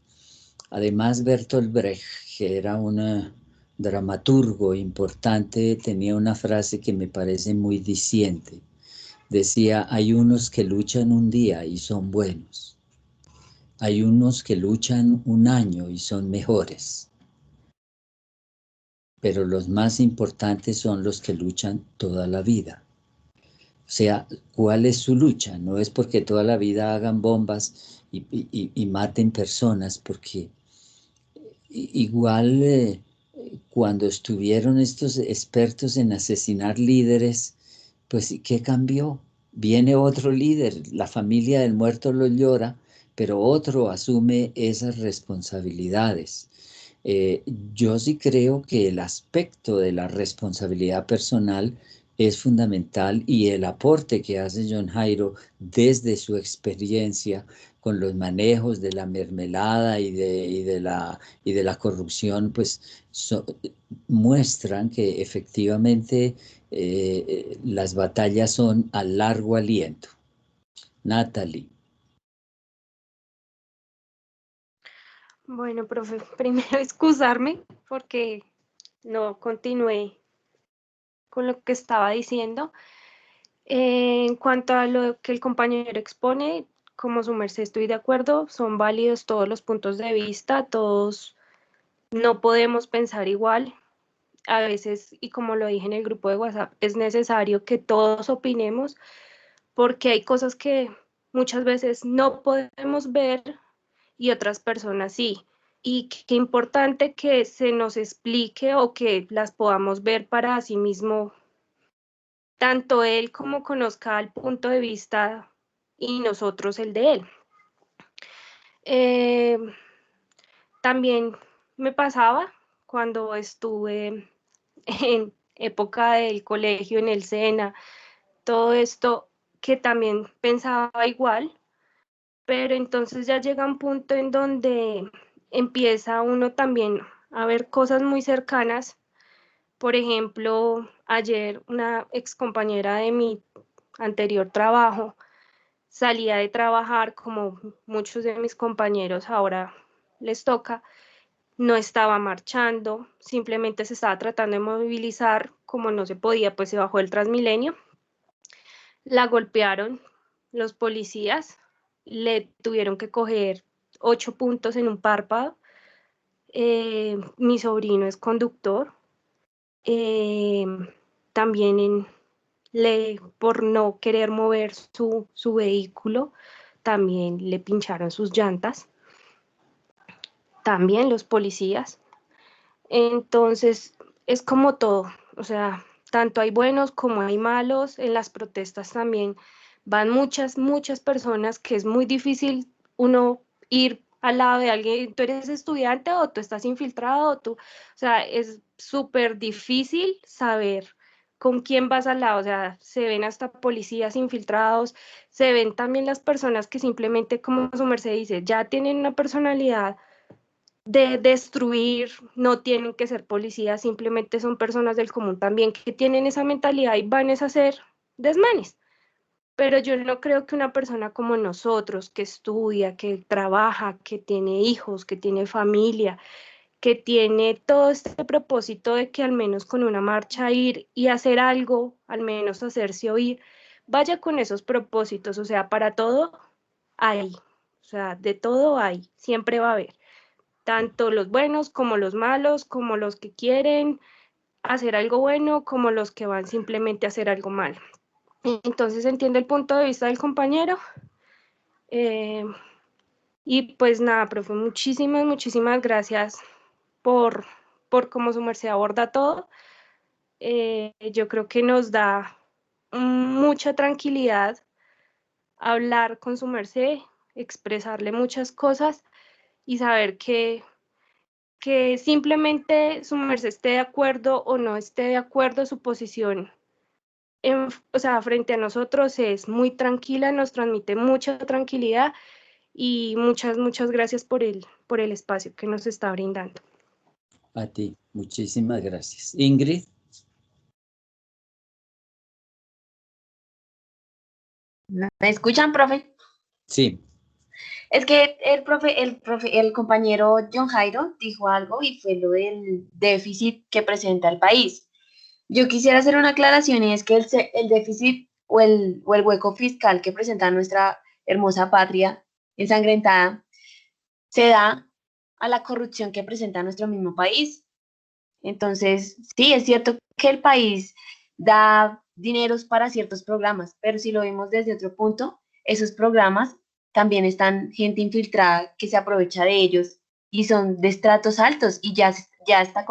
Speaker 1: Además, Bertolt Brecht, que era un dramaturgo importante, tenía una frase que me parece muy diciente. Decía, hay unos que luchan un día y son buenos. Hay unos que luchan un año y son mejores. Pero los más importantes son los que luchan toda la vida. O sea, ¿cuál es su lucha? No es porque toda la vida hagan bombas y maten personas, porque igual cuando estuvieron estos expertos en asesinar líderes, pues ¿qué cambió? Viene otro líder, la familia del muerto lo llora, pero otro asume esas responsabilidades. Yo sí creo que el aspecto de la responsabilidad personal es fundamental y el aporte que hace John Jairo desde su experiencia con los manejos de la mermelada y de la corrupción, pues muestran que efectivamente las batallas son a largo aliento. Natalie.
Speaker 9: Bueno, profe, primero excusarme porque no continué con lo que estaba diciendo. En cuanto a lo que el compañero expone, como su merced estoy de acuerdo, son válidos todos los puntos de vista, todos no podemos pensar igual. A veces, y como lo dije en el grupo de WhatsApp, es necesario que todos opinemos porque hay cosas que muchas veces no podemos ver y otras personas sí. Y qué importante que se nos explique o que las podamos ver para sí mismo, tanto él como conozca el punto de vista y nosotros el de él. También me pasaba cuando estuve en época del colegio, en el SENA, todo esto, que también pensaba igual, pero entonces ya llega un punto en donde empieza uno también a ver cosas muy cercanas. Por ejemplo, ayer una excompañera de mi anterior trabajo salía de trabajar, como muchos de mis compañeros ahora les toca, no estaba marchando, simplemente se estaba tratando de movilizar, como no se podía, pues se bajó el Transmilenio, la golpearon los policías, le tuvieron que coger 8 puntos en un párpado. Mi sobrino es conductor, también por no querer mover su vehículo, también le pincharon sus llantas, también los policías. Entonces, es como todo, o sea, tanto hay buenos como hay malos. En las protestas también van muchas personas, que es muy difícil uno ir al lado de alguien. Tú eres estudiante o tú estás infiltrado, o sea, es súper difícil saber con quién vas al lado. O sea, se ven hasta policías infiltrados, se ven también las personas que simplemente, como su merced dice, ya tienen una personalidad de destruir, no tienen que ser policías, simplemente son personas del común también que tienen esa mentalidad y van a hacer desmanes. pero yo no creo que una persona como nosotros, que estudia, que trabaja, que tiene hijos, que tiene familia, que tiene todo este propósito de que al menos con una marcha ir y hacer algo, al menos hacerse oír, vaya con esos propósitos, o sea, para todo hay, o sea, de todo hay, siempre va a haber, tanto los buenos como los malos, como los que quieren hacer algo bueno, como los que van simplemente a hacer algo malo. Entonces entiendo el punto de vista del compañero. Y pues nada, profe, muchísimas gracias por cómo su merced aborda todo. Yo creo que nos da mucha tranquilidad hablar con su merced, expresarle muchas cosas y saber que simplemente su merced esté de acuerdo o no esté de acuerdo, su posición o sea, frente a nosotros es muy tranquila, nos transmite mucha tranquilidad y muchas gracias por el espacio que nos está brindando.
Speaker 1: A ti, muchísimas gracias. Ingrid.
Speaker 2: ¿Me escuchan, profe?
Speaker 1: Sí.
Speaker 2: Es que el compañero John Jairo dijo algo y fue lo del déficit que presenta el país. Yo quisiera hacer una aclaración y es que el déficit o el hueco fiscal que presenta nuestra hermosa patria ensangrentada se da a la corrupción que presenta nuestro mismo país. Entonces, sí, es cierto que el país da dineros para ciertos programas, pero si lo vemos desde otro punto, esos programas también están gente infiltrada que se aprovecha de ellos y son de estratos altos y ya está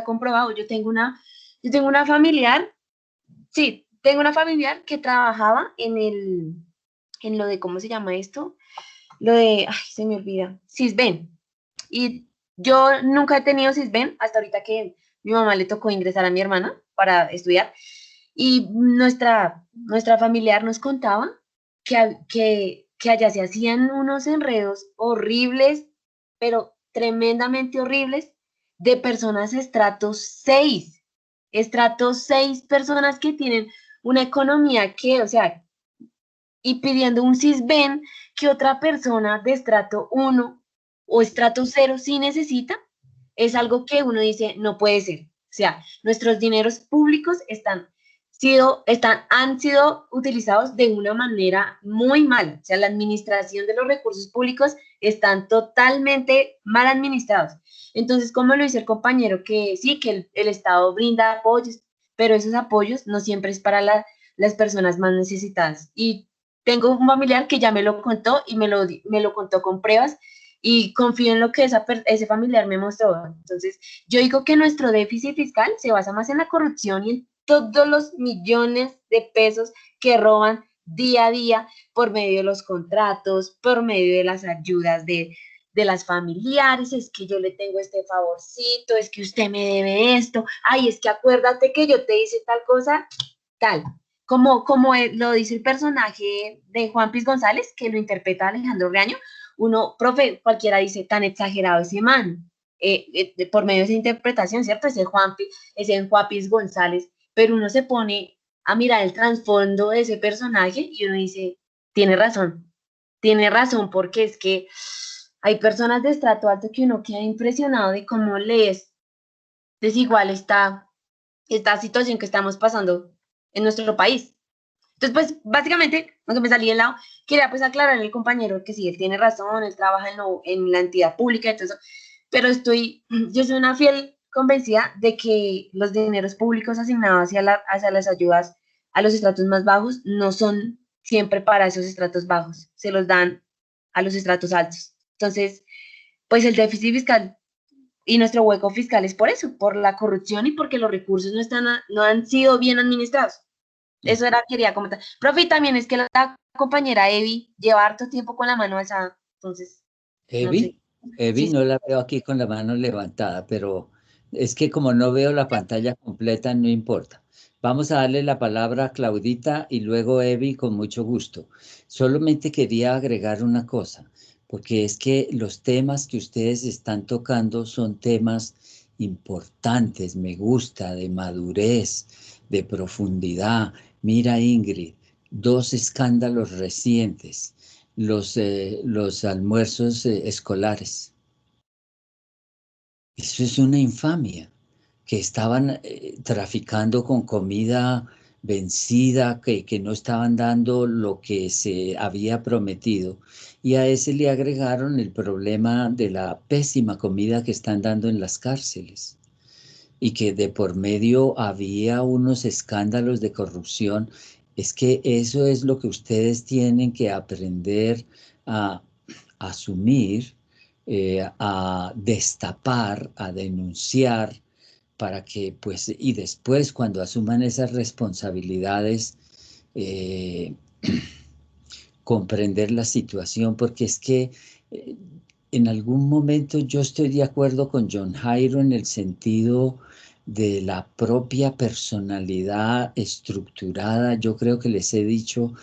Speaker 2: comprobado. Yo tengo una familiar, sí, tengo una familiar que trabajaba en lo de, ¿cómo se llama esto? Lo de, ay, se me olvida, Sisbén. Y yo nunca he tenido Sisbén hasta ahorita que mi mamá le tocó ingresar a mi hermana para estudiar. Y nuestra familiar nos contaba que allá se hacían unos enredos horribles, pero tremendamente horribles, de personas estrato 6 personas que tienen una economía que, o sea, y pidiendo un Sisbén que otra persona de estrato 1 o estrato 0 sí necesita, es algo que uno dice, no puede ser. O sea, nuestros dineros públicos han sido utilizados de una manera muy mala. O sea, la administración de los recursos públicos están totalmente mal administrados. Entonces, como lo dice el compañero, que sí, que el Estado brinda apoyos, pero esos apoyos no siempre es para las personas más necesitadas. Y tengo un familiar que ya me lo contó y me lo contó con pruebas y confío en lo que ese familiar me mostró. Entonces, yo digo que nuestro déficit fiscal se basa más en la corrupción y en todos los millones de pesos que roban día a día por medio de los contratos, por medio de las ayudas de las familiares, es que yo le tengo este favorcito, es que usted me debe esto, ay, es que acuérdate que yo te hice tal cosa, tal. Como lo dice el personaje de Juan Piz González, que lo interpreta Alejandro Reaño, uno, profe, cualquiera dice tan exagerado ese man, por medio de esa interpretación, ¿cierto? Ese Juan Piz González, pero uno se pone a mirar el trasfondo de ese personaje y uno dice, tiene razón, porque es que hay personas de estrato alto que uno queda impresionado de cómo le es desigual esta situación que estamos pasando en nuestro país. Entonces, pues, básicamente, aunque me salí del lado, quería pues aclararle al compañero que sí, él tiene razón, él trabaja en la entidad pública y todo eso, pero yo soy una fiel convencida de que los dineros públicos asignados hacia las ayudas a los estratos más bajos no son siempre para esos estratos bajos, se los dan a los estratos altos. Entonces, pues el déficit fiscal y nuestro hueco fiscal es por eso, por la corrupción y porque los recursos no han sido bien administrados. Eso quería comentar. Profe, también es que la compañera Evi lleva harto tiempo con la mano alzada, entonces.
Speaker 1: ¿Evi?
Speaker 2: No sé.
Speaker 1: Evi
Speaker 2: Sí,
Speaker 1: no la veo aquí con la mano levantada, pero es que como no veo la pantalla completa, no importa. Vamos a darle la palabra a Claudita y luego Evi con mucho gusto. Solamente quería agregar una cosa, porque es que los temas que ustedes están tocando son temas importantes, me gusta, de madurez, de profundidad. Mira, Ingrid, 2 escándalos recientes, los almuerzos escolares. Eso es una infamia, que estaban traficando con comida vencida, que no estaban dando lo que se había prometido. Y a ese le agregaron el problema de la pésima comida que están dando en las cárceles. Y que de por medio había unos escándalos de corrupción. Es que eso es lo que ustedes tienen que aprender a asumir, a destapar, a denunciar, para que, pues, y después cuando asuman esas responsabilidades, comprender la situación, porque es que en algún momento yo estoy de acuerdo con John Jairo en el sentido de la propia personalidad estructurada. Yo creo que les he dicho,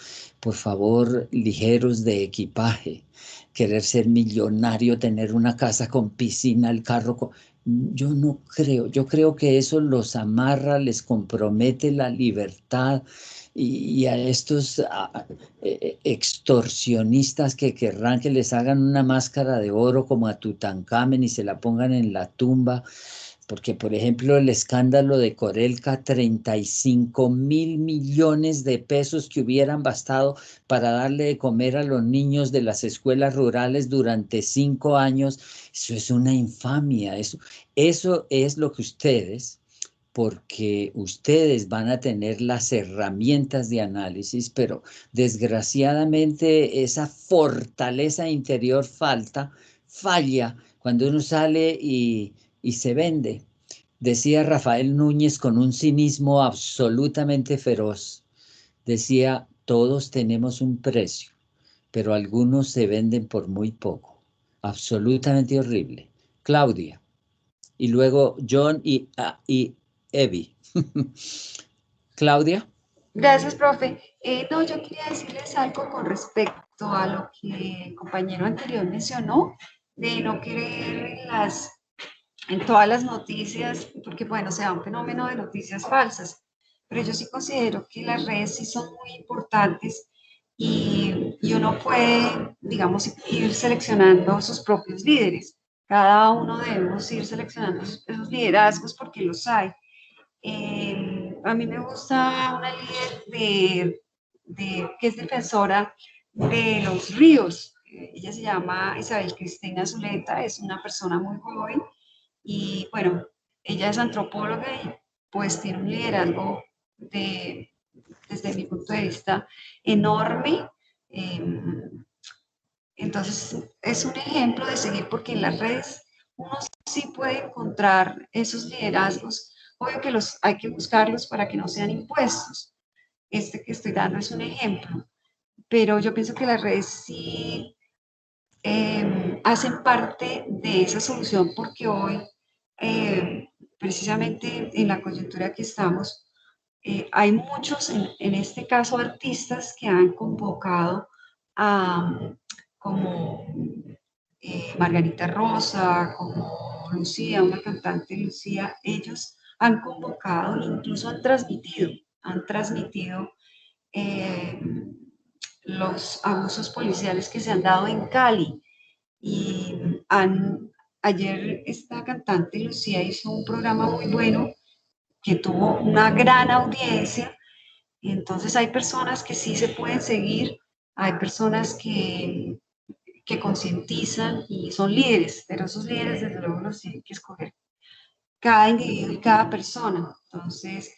Speaker 1: por favor, ligeros de equipaje, querer ser millonario, tener una casa con piscina, el carro con... Yo no creo, yo creo que eso los amarra, les compromete la libertad, y a estos extorsionistas que querrán que les hagan una máscara de oro como a Tutankamen y se la pongan en la tumba. Porque, por ejemplo, el escándalo de Corelca, 35.000 millones de pesos que hubieran bastado para darle de comer a los niños de las escuelas rurales durante 5 años, eso es una infamia. Eso es lo que ustedes, porque ustedes van a tener las herramientas de análisis, pero desgraciadamente esa fortaleza interior falla cuando uno sale y se vende. Decía Rafael Núñez con un cinismo absolutamente feroz, decía, todos tenemos un precio, pero algunos se venden por muy poco. Absolutamente horrible. Claudia. Y luego John y Evi. Claudia.
Speaker 7: Gracias, profe. No, yo quería decirles algo con respecto a lo que el compañero anterior mencionó, de no querer en todas las noticias, porque bueno, se da un fenómeno de noticias falsas, pero yo sí considero que las redes sí son muy importantes y uno puede, digamos, ir seleccionando sus propios líderes. Cada uno debemos ir seleccionando esos liderazgos porque los hay. A mí me gusta una líder que es defensora de los ríos. Ella se llama Isabel Cristina Zuleta, es una persona muy joven y bueno, ella es antropóloga y pues tiene un liderazgo desde mi punto de vista enorme. Entonces es un ejemplo de seguir porque en las redes uno sí puede encontrar esos liderazgos. Obvio que hay que buscarlos para que no sean impuestos. Este que estoy dando es un ejemplo, pero yo pienso que las redes sí hacen parte de esa solución porque hoy, precisamente en la coyuntura que estamos, hay muchos, en este caso artistas, que han convocado a, como Margarita Rosa, como Lucía, una cantante Lucía, ellos han convocado, incluso han transmitido los abusos policiales que se han dado en Cali. Y ayer esta cantante Lucía hizo un programa muy bueno que tuvo una gran audiencia. Y entonces hay personas que sí se pueden seguir, hay personas que concientizan y son líderes, pero esos líderes desde luego los tienen que escoger cada individuo y cada persona. Entonces,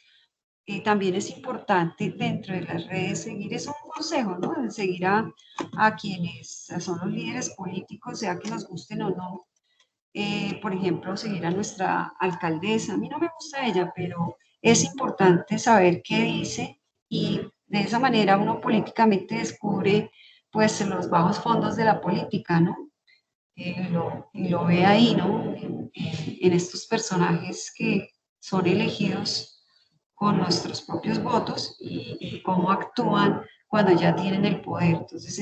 Speaker 7: también es importante dentro de las redes seguir, es un consejo, ¿no? Seguir a quienes son los líderes políticos, sea que nos gusten o no. Por ejemplo, seguir a nuestra alcaldesa. A mí no me gusta ella, pero es importante saber qué dice y de esa manera uno políticamente descubre pues los bajos fondos de la política, ¿no? Y lo ve ahí, ¿no? En estos personajes que son elegidos con nuestros propios votos y cómo actúan cuando ya tienen el poder. Entonces,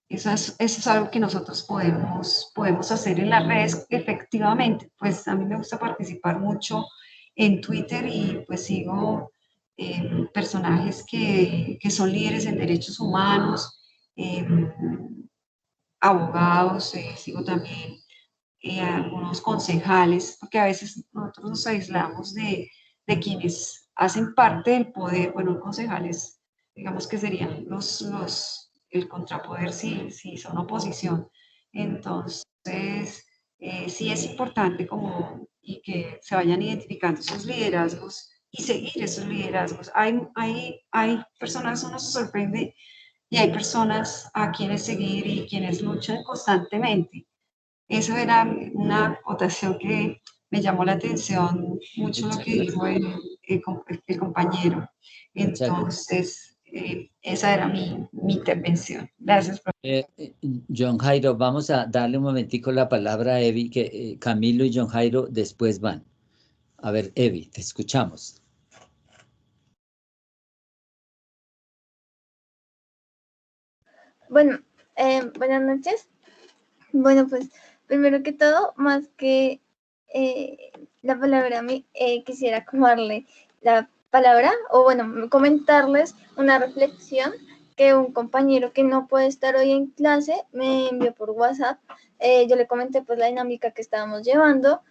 Speaker 7: eso es algo que nosotros podemos hacer en las redes efectivamente. Pues a mí me gusta participar mucho en Twitter y pues sigo personajes que son líderes en derechos humanos, abogados, sigo también algunos concejales, porque a veces nosotros nos aislamos de quienes hacen parte del poder. Bueno, concejales, digamos que serían el contrapoder si son oposición. Entonces, sí es importante como y que se vayan identificando esos liderazgos y seguir esos liderazgos. Hay personas, uno se sorprende y hay personas a quienes seguir y quienes luchan constantemente. Eso era una acotación que me llamó la atención mucho lo
Speaker 1: Muchas
Speaker 7: que
Speaker 1: gracias.
Speaker 7: dijo el compañero.
Speaker 1: Muchas gracias.
Speaker 7: Entonces, esa era mi intervención. Gracias, profesor.
Speaker 1: John Jairo, vamos a darle un momentico la palabra a Evi, que Camilo y John Jairo después van. A ver, Evi, te escuchamos.
Speaker 11: Bueno, buenas noches. Bueno, pues primero que todo, más que la palabra, quisiera darle la palabra o bueno, comentarles una reflexión que un compañero que no puede estar hoy en clase me envió por WhatsApp. Yo le comenté pues la dinámica que estábamos llevando.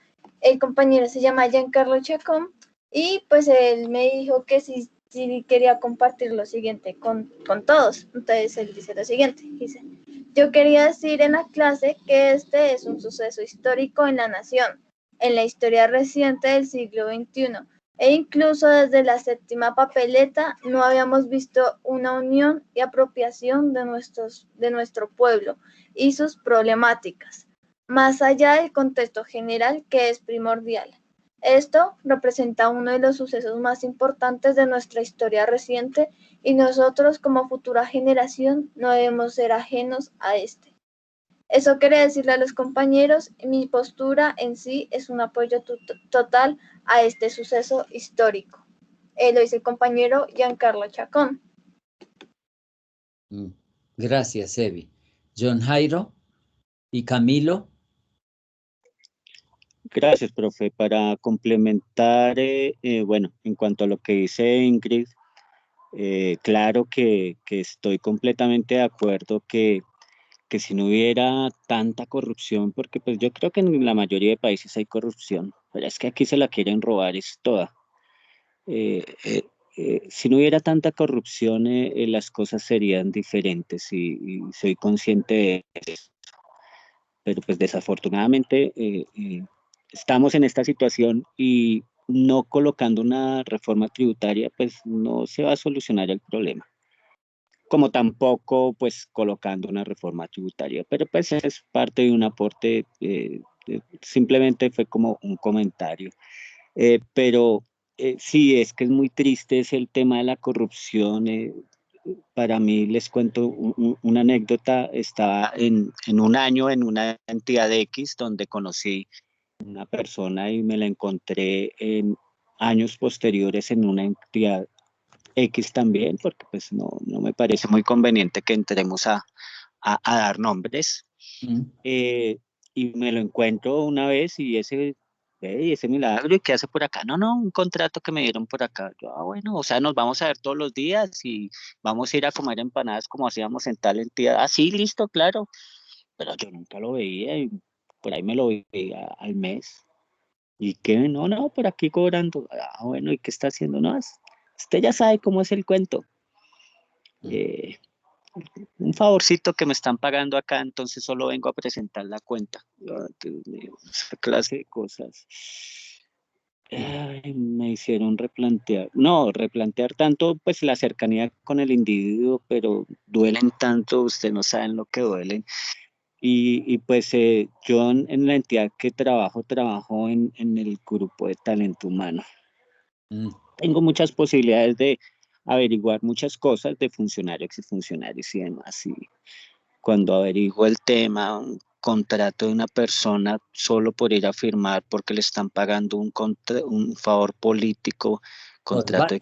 Speaker 11: El compañero se llama Giancarlo Chacón y pues él me dijo que si quería compartir lo siguiente con todos. Entonces él dice lo siguiente, dice: yo quería decir en la clase que este es un suceso histórico en la nación, en la historia reciente del siglo XXI, e incluso desde la séptima papeleta no habíamos visto una unión y apropiación de nuestro pueblo y sus problemáticas, más allá del contexto general que es primordial. Esto representa uno de los sucesos más importantes de nuestra historia reciente y nosotros como futura generación no debemos ser ajenos a este. Eso quiere decirle a los compañeros, mi postura en sí es un apoyo total a este suceso histórico. Lo dice el compañero Giancarlo Chacón.
Speaker 1: Gracias, Evi. John Jairo y Camilo.
Speaker 10: Gracias, profe. Para complementar, bueno, en cuanto a lo que dice Ingrid, claro que estoy completamente de acuerdo que si no hubiera tanta corrupción, porque pues yo creo que en la mayoría de países hay corrupción, pero es que aquí se la quieren robar, es toda. Si no hubiera tanta corrupción, las cosas serían diferentes y soy consciente de eso. Pero pues desafortunadamente estamos en esta situación y no colocando una reforma tributaria, pues no se va a solucionar el problema. Como tampoco pues colocando una reforma tributaria, pero pues es parte de un aporte, simplemente fue como un comentario. Pero sí, es que es muy triste, es el tema de la corrupción. Para mí, les cuento una anécdota. Estaba en un año en una entidad X donde conocí una persona y me la encontré en años posteriores en una entidad X también, porque pues no me parece muy conveniente que entremos a dar nombres. Y me lo encuentro una vez y ese milagro, ¿y qué hace por acá? No, un contrato que me dieron por acá. Yo, bueno, o sea, nos vamos a ver todos los días y vamos a ir a comer empanadas como hacíamos en tal entidad. Ah, sí, listo, claro. Pero yo nunca lo veía y por ahí me lo veía al mes. ¿Y qué? No, por aquí cobrando. Ah, bueno, ¿y qué está haciendo? No, usted ya sabe cómo es el cuento. Un favorcito que me están pagando acá, entonces solo vengo a presentar la cuenta. Oh, Dios mío, esa clase de cosas. Ay, me hicieron replantear tanto pues la cercanía con el individuo, pero duelen tanto, ustedes no saben lo que duelen. Y pues yo en la entidad que trabajo en el grupo de talento humano. Tengo muchas posibilidades de averiguar muchas cosas de funcionarios y funcionarios y demás. Y cuando averiguo el tema, un contrato de una persona solo por ir a firmar porque le están pagando un favor político, contrato de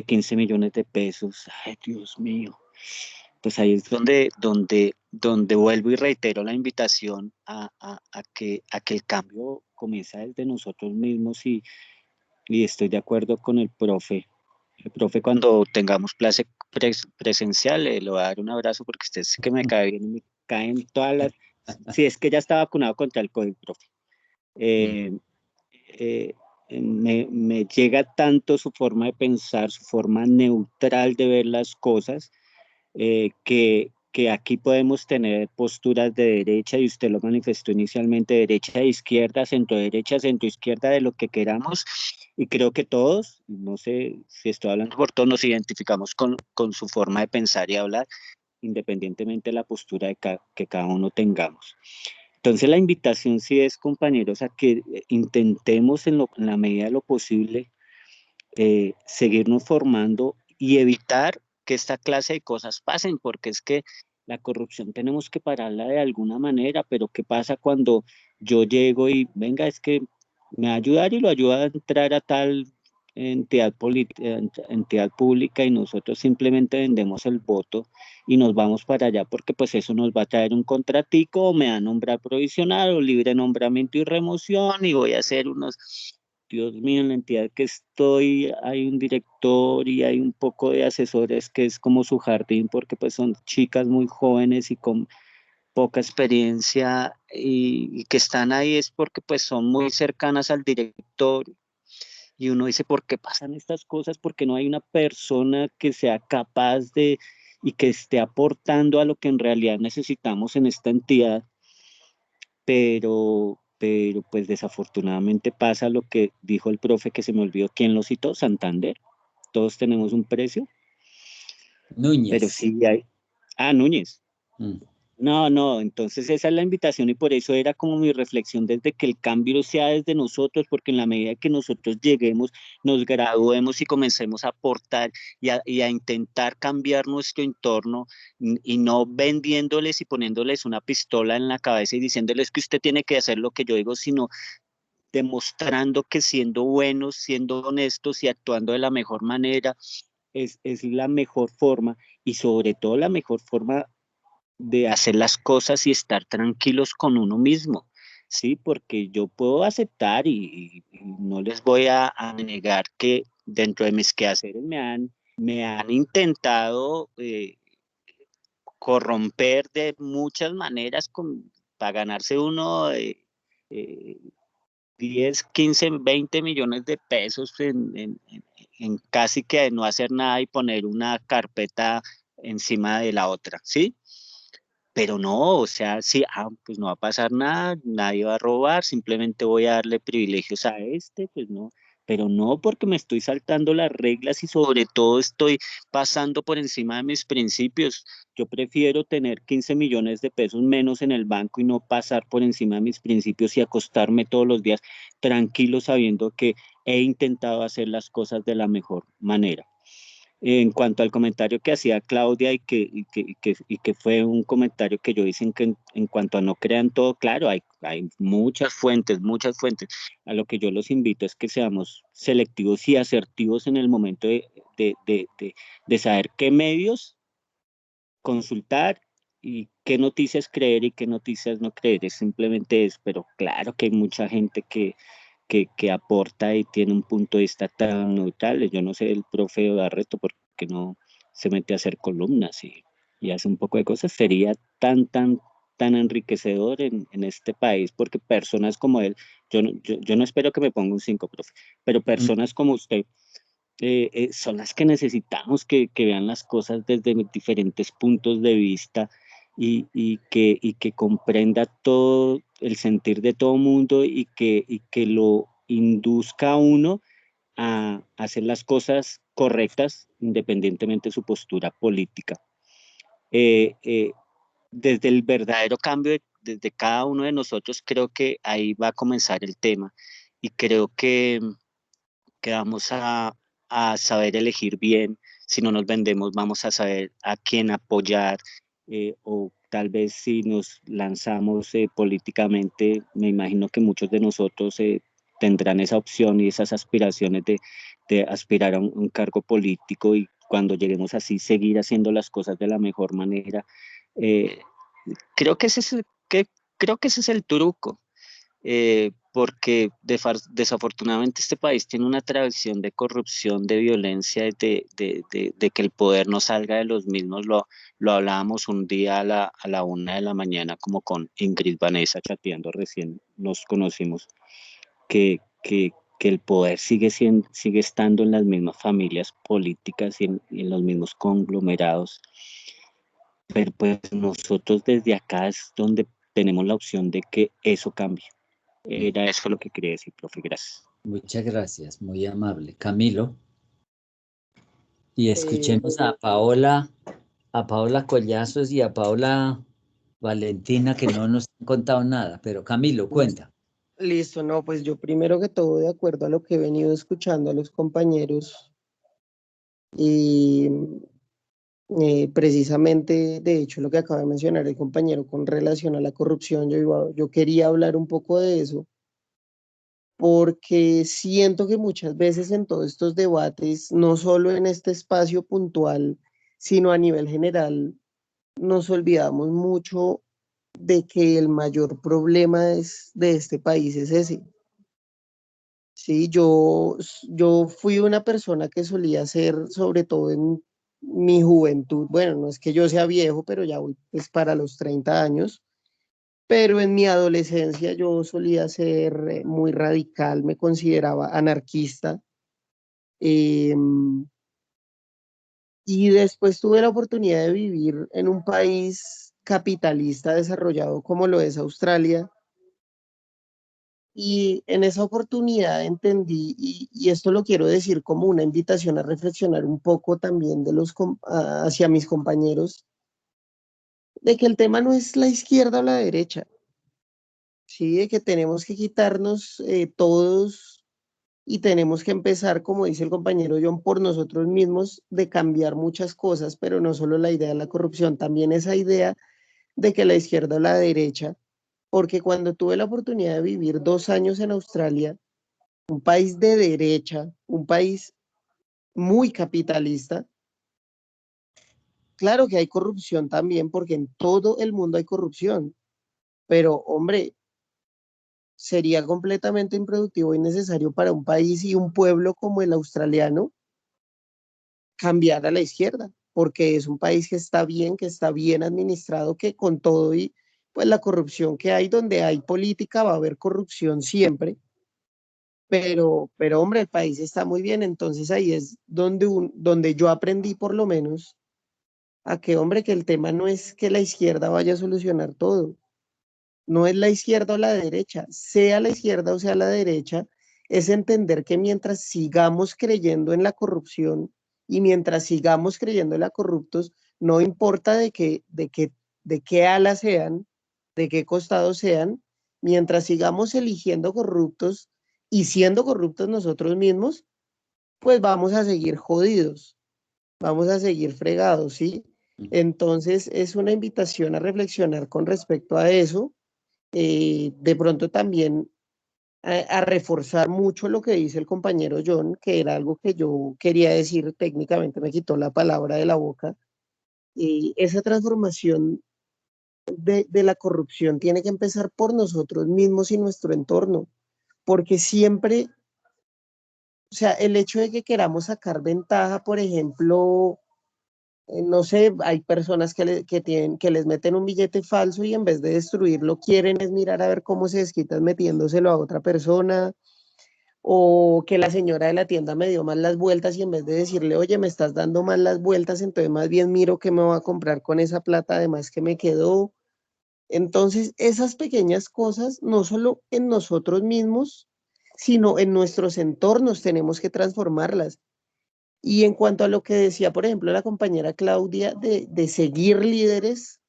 Speaker 10: 15 millones de pesos. Ay, Dios mío. Pues ahí es donde vuelvo y reitero la invitación a que el cambio comienza desde nosotros mismos y estoy de acuerdo con el profe. El profe, cuando tengamos clase presencial, le voy a dar un abrazo porque usted es que me cae bien y me caen todas las... Si es que ya está vacunado contra el COVID, profe. Me llega tanto su forma de pensar, su forma neutral de ver las cosas, que aquí podemos tener posturas de derecha, y usted lo manifestó inicialmente, derecha e izquierda, centro derecha, centro izquierda, de lo que queramos, y creo que todos, no sé si estoy hablando por todos, nos identificamos con su forma de pensar y hablar, independientemente de la postura que cada uno tengamos. Entonces la invitación sí es, compañeros, a que intentemos en la medida de lo posible seguirnos formando y evitar que esta clase de cosas pasen, porque es que la corrupción tenemos que pararla de alguna manera, pero ¿qué pasa cuando yo llego y, venga, es que me va a ayudar y lo ayuda a entrar a tal entidad pública y nosotros simplemente vendemos el voto y nos vamos para allá porque pues eso nos va a traer un contratico, o me va a nombrar provisional o libre nombramiento y remoción y voy a hacer unos... Dios mío, en la entidad que estoy hay un director y hay un poco de asesores que es como su jardín, porque pues son chicas muy jóvenes y con poca experiencia, y que están ahí es porque pues son muy cercanas al director, y uno dice, ¿por qué pasan estas cosas? Porque no hay una persona que sea capaz de y que esté aportando a lo que en realidad necesitamos en esta entidad, pero pues desafortunadamente pasa lo que dijo el profe, que se me olvidó quién lo citó, Santander. Todos tenemos un precio, pero
Speaker 1: Núñez.
Speaker 10: sí hay... Ah, Núñez.
Speaker 1: Mm.
Speaker 10: No, entonces esa es la invitación y por eso era como mi reflexión desde que el cambio sea desde nosotros, porque en la medida que nosotros lleguemos, nos graduemos y comencemos a aportar y a intentar cambiar nuestro entorno, y no vendiéndoles y poniéndoles una pistola en la cabeza y diciéndoles que usted tiene que hacer lo que yo digo, sino demostrando que siendo buenos, siendo honestos y actuando de la mejor manera es la mejor forma, y sobre todo la mejor forma de hacer las cosas y estar tranquilos con uno mismo, ¿sí? Porque yo puedo aceptar y no les voy a negar que dentro de mis quehaceres me han intentado corromper de muchas maneras para ganarse uno eh, 10, 15, 20 millones de pesos en casi que no hacer nada y poner una carpeta encima de la otra, ¿sí? Pero no, o sea, sí, pues no va a pasar nada, nadie va a robar, simplemente voy a darle privilegios a este, pues no, pero no porque me estoy saltando las reglas y sobre todo estoy pasando por encima de mis principios. Yo prefiero tener 15 millones de pesos menos en el banco y no pasar por encima de mis principios y acostarme todos los días tranquilo sabiendo que he intentado hacer las cosas de la mejor manera. En cuanto al comentario que hacía Claudia y que fue un comentario que yo hice en cuanto a no crean todo, claro, hay muchas fuentes, muchas fuentes. A lo que yo los invito es que seamos selectivos y asertivos en el momento de saber qué medios consultar y qué noticias creer y qué noticias no creer. Es simplemente eso, pero claro que hay mucha gente que aporta y tiene un punto de vista tan neutral. Yo no sé el profe Barreto porque no se mete a hacer columnas y hace un poco de cosas. Sería tan enriquecedor en este país, porque personas como él, yo no espero que me ponga un 5, profe, pero personas como usted son las que necesitamos que vean las cosas desde diferentes puntos de vista y que comprenda todo el sentir de todo mundo y que lo induzca a uno a hacer las cosas correctas independientemente de su postura política. Eh, eh, Desde el verdadero cambio desde cada uno de nosotros, creo que ahí va a comenzar el tema, y creo que vamos a saber elegir bien. Si no nos vendemos, vamos a saber a quién apoyar, o tal vez si nos lanzamos políticamente, me imagino que muchos de nosotros tendrán esa opción y esas aspiraciones de aspirar a un cargo político, y cuando lleguemos así, seguir haciendo las cosas de la mejor manera. Eh, creo que ese es el truco. porque desafortunadamente este país tiene una tradición de corrupción, de violencia, de que el poder no salga de los mismos. Lo hablábamos un día a la 1 de la mañana, como con Ingrid Vanessa chateando, recién nos conocimos, que el poder sigue estando en las mismas familias políticas y en los mismos conglomerados. Pero pues nosotros desde acá es donde tenemos la opción de que eso cambie. Era eso lo que quería decir, profe, gracias.
Speaker 1: Muchas gracias, muy amable. Camilo. Y
Speaker 8: Eh,
Speaker 1: escuchemos a Paola Collazos y a Paola Valentina, que no nos han contado nada, pero Camilo, cuenta.
Speaker 8: Listo, no, pues yo primero que todo, de acuerdo a lo que he venido escuchando a los compañeros, y precisamente, de hecho, lo que acaba de mencionar el compañero con relación a la corrupción, yo quería hablar un poco de eso, porque siento que muchas veces en todos estos debates, no solo en este espacio puntual, sino a nivel general, nos olvidamos mucho de que el mayor problema de este país es ese. Sí, yo fui una persona que solía ser, sobre todo en mi juventud, bueno, no es que yo sea viejo, pero ya voy pues para los 30 años, pero en mi adolescencia yo solía ser muy radical, me consideraba anarquista. em, y después tuve la oportunidad de vivir en un país capitalista desarrollado como lo es Australia. Y en esa oportunidad entendí, y esto lo quiero decir como una invitación a reflexionar un poco también hacia mis compañeros, de que el tema no es la izquierda o la derecha, ¿sí? De que tenemos que quitarnos todos y tenemos que empezar, como dice el compañero John, por nosotros mismos, de cambiar muchas cosas, pero no solo la idea de la corrupción, también esa idea de que la izquierda o la derecha, porque cuando tuve la oportunidad de vivir 2 años en Australia, un país de derecha, un país muy capitalista, claro que hay corrupción también, porque en todo el mundo hay corrupción, pero hombre, sería completamente improductivo y necesario para un país y un pueblo como el australiano cambiar a la izquierda, porque es un país que está bien administrado, que con todo y pues la corrupción que hay, donde hay política va a haber corrupción siempre. Pero hombre, el país está muy bien, entonces ahí es donde yo aprendí por lo menos a que, hombre, que el tema no es que la izquierda vaya a solucionar todo, no es la izquierda o la derecha, sea la izquierda o sea la derecha, es entender que mientras sigamos creyendo en la corrupción y mientras sigamos creyendo en la corruptos, no importa de qué ala sean, de qué costado sean, mientras sigamos eligiendo corruptos y siendo corruptos nosotros mismos, pues vamos a seguir jodidos, vamos a seguir fregados, ¿sí? Entonces es una invitación a reflexionar con respecto a eso, de pronto también a reforzar mucho lo que dice el compañero John, que era algo que yo quería decir, técnicamente me quitó la palabra de la boca, y esa transformación de la corrupción tiene que empezar por nosotros mismos y nuestro entorno, porque siempre, o sea, el hecho de que queramos sacar ventaja, por ejemplo, no sé, hay personas que les meten un billete falso y en vez de destruirlo quieren es mirar a ver cómo se desquitan metiéndoselo a otra persona, o que la señora de la tienda me dio mal las vueltas y en vez de decirle, oye, me estás dando mal las vueltas, entonces más bien miro qué me voy a comprar con esa plata además que me quedó. Entonces, esas pequeñas cosas, no solo en nosotros mismos, sino en nuestros entornos tenemos que transformarlas. Y en cuanto a lo que decía, por ejemplo, la compañera Claudia de seguir líderes,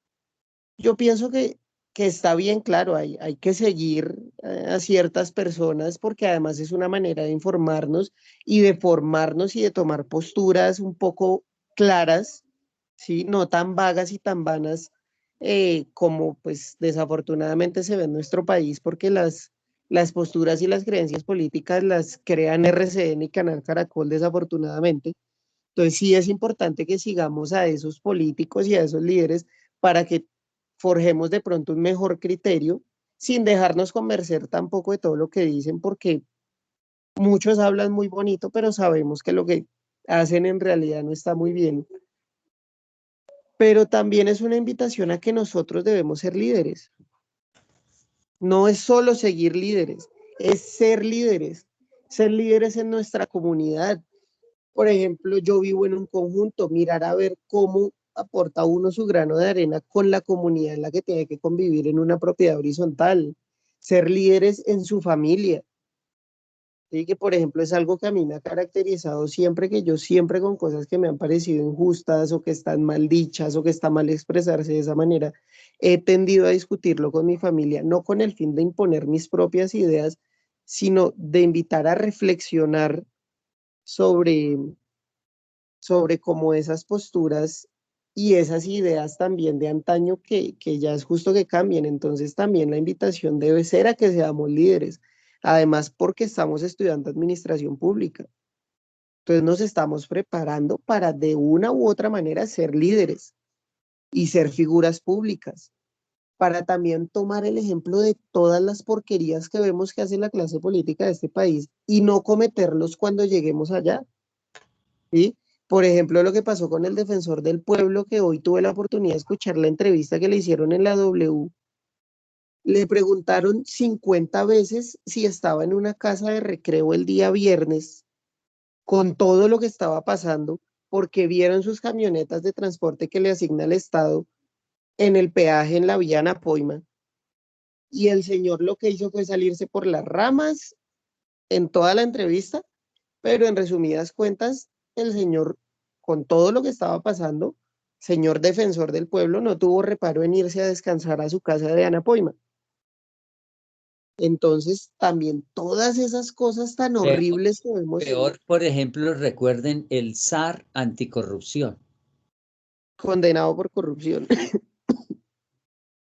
Speaker 8: yo pienso que está bien, claro, hay que seguir a ciertas personas porque además es una manera de informarnos y de formarnos y de tomar posturas un poco claras, ¿sí? No tan vagas y tan vanas como pues desafortunadamente se ve en nuestro país porque las posturas y las creencias políticas las crean RCN y Canal Caracol desafortunadamente. Entonces sí es importante que sigamos a esos políticos y a esos líderes para que forjemos de pronto un mejor criterio sin dejarnos convencer tampoco de todo lo que dicen, porque muchos hablan muy bonito, pero sabemos que lo que hacen en realidad no está muy bien. Pero también es una invitación a que nosotros debemos ser líderes. No es solo seguir líderes, es ser líderes. Ser líderes en nuestra comunidad. Por ejemplo, yo vivo en un conjunto, mirar a ver cómo aporta uno su grano de arena con la comunidad en la que tiene que convivir en una propiedad horizontal. Ser líderes en su familia. Sí, que por ejemplo es algo que a mí me ha caracterizado siempre, que yo siempre con cosas que me han parecido injustas o que están mal dichas o que está mal expresarse de esa manera, he tendido a discutirlo con mi familia, no con el fin de imponer mis propias ideas, sino de invitar a reflexionar sobre, sobre cómo esas posturas y esas ideas también de antaño que ya es justo que cambien. Entonces también la invitación debe ser a que seamos líderes. Además, porque estamos estudiando administración pública. Entonces nos estamos preparando para de una u otra manera ser líderes y ser figuras públicas, para también tomar el ejemplo de todas las porquerías que vemos que hace la clase política de este país y no cometerlos cuando lleguemos allá. ¿Sí? Por ejemplo, lo que pasó con el defensor del pueblo, que hoy tuve la oportunidad de escuchar la entrevista que le hicieron en la W. Le preguntaron 50 veces si estaba en una casa de recreo el día viernes, con todo lo que estaba pasando, porque vieron sus camionetas de transporte que le asigna el Estado en el peaje en la vía Napoima. Y el señor lo que hizo fue salirse por las ramas en toda la entrevista, pero en resumidas cuentas, el señor, con todo lo que estaba pasando, señor defensor del pueblo, no tuvo reparo en irse a descansar a su casa de Anapoima. Entonces, también todas esas cosas tan horribles que vemos.
Speaker 1: Peor, por ejemplo, recuerden el SAR anticorrupción.
Speaker 8: Condenado por corrupción.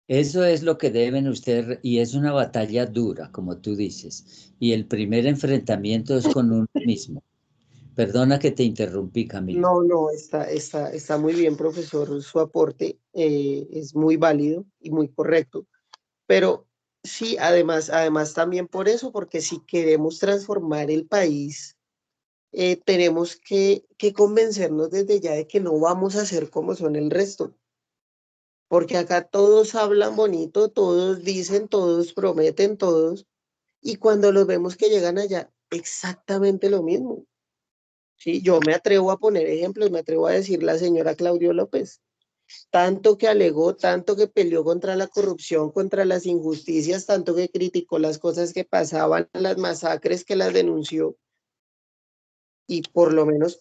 Speaker 1: Eso es lo que deben ustedes, y es una batalla dura, como tú dices. Y el primer enfrentamiento es con uno mismo. Perdona que te interrumpí, Camilo.
Speaker 8: No, está muy bien, profesor. Su aporte es muy válido y muy correcto. Pero sí, además también por eso, porque si queremos transformar el país, tenemos que convencernos desde ya de que no vamos a ser como son el resto. Porque acá todos hablan bonito, todos dicen, todos prometen, todos. Y cuando los vemos que llegan allá, exactamente lo mismo. Sí, yo me atrevo a poner ejemplos, me atrevo a decir la señora Claudio López, tanto que alegó, tanto que peleó contra la corrupción, contra las injusticias, tanto que criticó las cosas que pasaban, las masacres que las denunció. Y por lo menos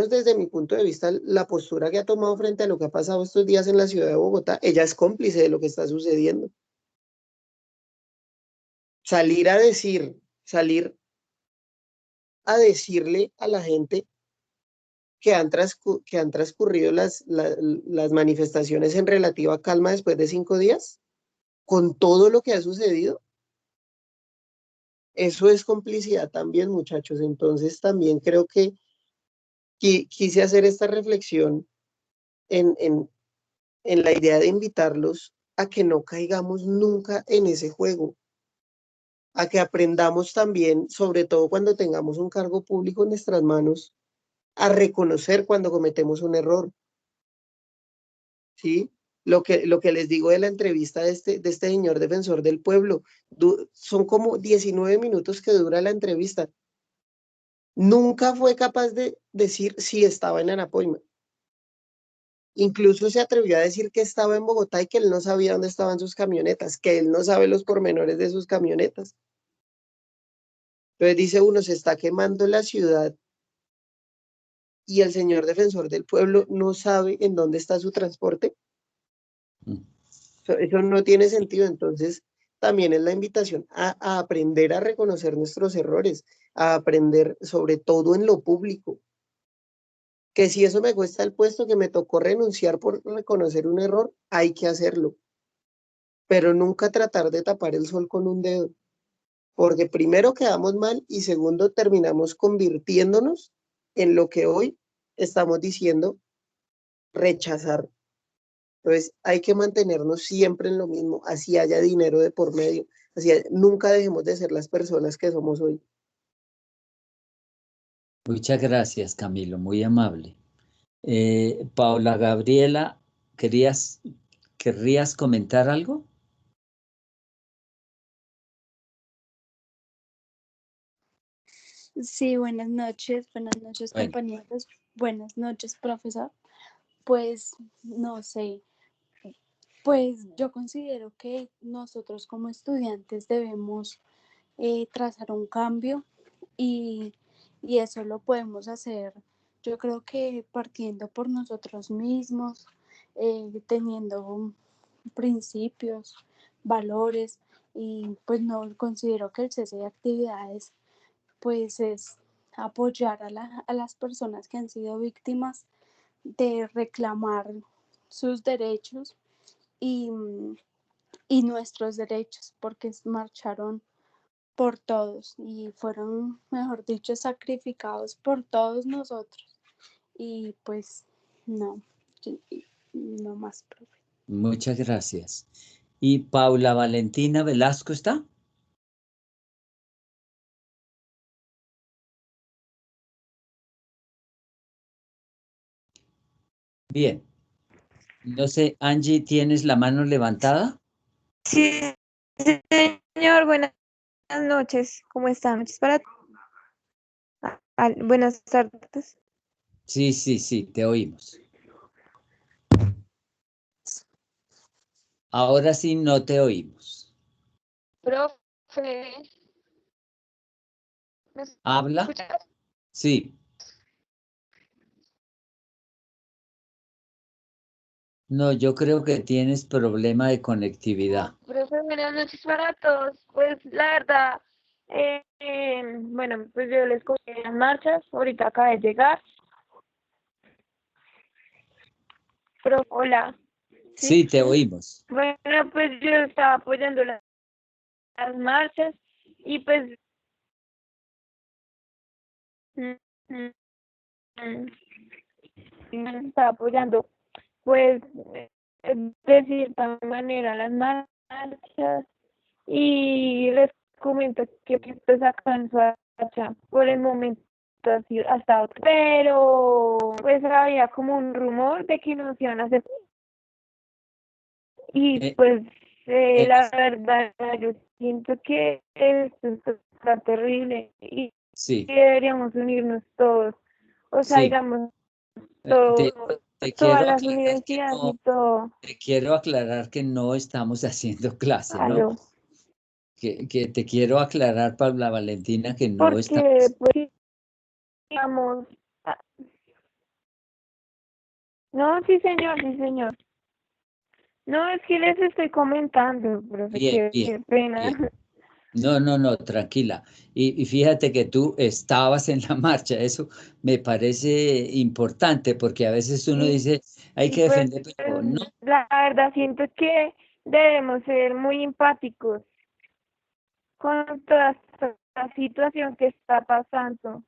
Speaker 8: desde mi punto de vista, la postura que ha tomado frente a lo que ha pasado estos días en la ciudad de Bogotá, ella es cómplice de lo que está sucediendo. Salir a decirle a la gente que han transcurrido las manifestaciones en relativa calma después de 5 días, con todo lo que ha sucedido. Eso es complicidad también, muchachos. Entonces también creo que quise hacer esta reflexión en, en, en la idea de invitarlos a que no caigamos nunca en ese juego, a que aprendamos también, sobre todo cuando tengamos un cargo público en nuestras manos, a reconocer cuando cometemos un error. ¿Sí? Lo que les digo de la entrevista de este señor defensor del pueblo, son como 19 minutos que dura la entrevista. Nunca fue capaz de decir si estaba en Anapoima. Incluso se atrevió a decir que estaba en Bogotá y que él no sabía dónde estaban sus camionetas, que él no sabe los pormenores de sus camionetas. Entonces dice uno, se está quemando la ciudad y el señor defensor del pueblo no sabe en dónde está su transporte. Eso no tiene sentido. Entonces también es la invitación a aprender a reconocer nuestros errores, a aprender sobre todo en lo público. Que si eso me cuesta el puesto, que me tocó renunciar por reconocer un error, hay que hacerlo. Pero nunca tratar de tapar el sol con un dedo. Porque primero quedamos mal y segundo terminamos convirtiéndonos en lo que hoy estamos diciendo rechazar. Entonces hay que mantenernos siempre en lo mismo, así haya dinero de por medio, nunca dejemos de ser las personas que somos hoy.
Speaker 1: Muchas gracias, Camilo, muy amable. Paula Gabriela, ¿querrías comentar algo?
Speaker 12: Sí, buenas noches
Speaker 1: Bueno.
Speaker 12: compañeros, buenas noches profesor. Pues no sé, pues yo considero que nosotros como estudiantes debemos trazar un cambio y, y eso lo podemos hacer, yo creo que partiendo por nosotros mismos, teniendo principios, valores y pues no considero que el cese de actividades pues es apoyar a las personas que han sido víctimas de reclamar sus derechos y, y nuestros derechos, porque marcharon por todos y fueron, mejor dicho, sacrificados por todos nosotros. Y pues no, no más, profe.
Speaker 1: Muchas gracias. ¿Y Paula Valentina Velasco está? Bien. No sé, Angie, ¿tienes la mano levantada?
Speaker 13: Sí, señor, buenas noches. ¿Cómo están? Buenas tardes.
Speaker 1: Sí, te oímos. Ahora sí no te oímos.
Speaker 9: Profe, ¿me
Speaker 1: ¿Habla?
Speaker 9: escuchas?
Speaker 1: Sí. No, yo creo que tienes problema de conectividad.
Speaker 9: Profe, buenas noches para todos. Pues la verdad, bueno, pues yo les cogí las marchas, ahorita acabé de llegar. Pero, hola.
Speaker 1: Sí, te oímos.
Speaker 9: Bueno, pues yo estaba apoyando las marchas y pues estaba apoyando pues de cierta manera las marchas y les comento que pues acá en Soacha por el momento ha sido hasta otro, pero pues había como un rumor de que nos iban a hacer y pues la verdad yo siento que esto está terrible y
Speaker 1: sí.
Speaker 9: deberíamos unirnos todos, o sea,
Speaker 1: Sí.
Speaker 9: digamos todas las universidades y todo.
Speaker 1: Te quiero aclarar que no estamos haciendo clase, ¿no?
Speaker 9: Aló.
Speaker 1: Que te quiero aclarar, Paula Valentina, que no
Speaker 9: Porque
Speaker 1: estamos...
Speaker 9: pues digamos no, sí señor. No, es que les estoy comentando, profe, qué pena.
Speaker 1: Bien. No, tranquila. Y fíjate que tú estabas en la marcha, eso me parece importante porque a veces uno dice, hay que
Speaker 9: pues,
Speaker 1: defender, pero no.
Speaker 9: La verdad siento que debemos ser muy empáticos con toda esta situación que está pasando.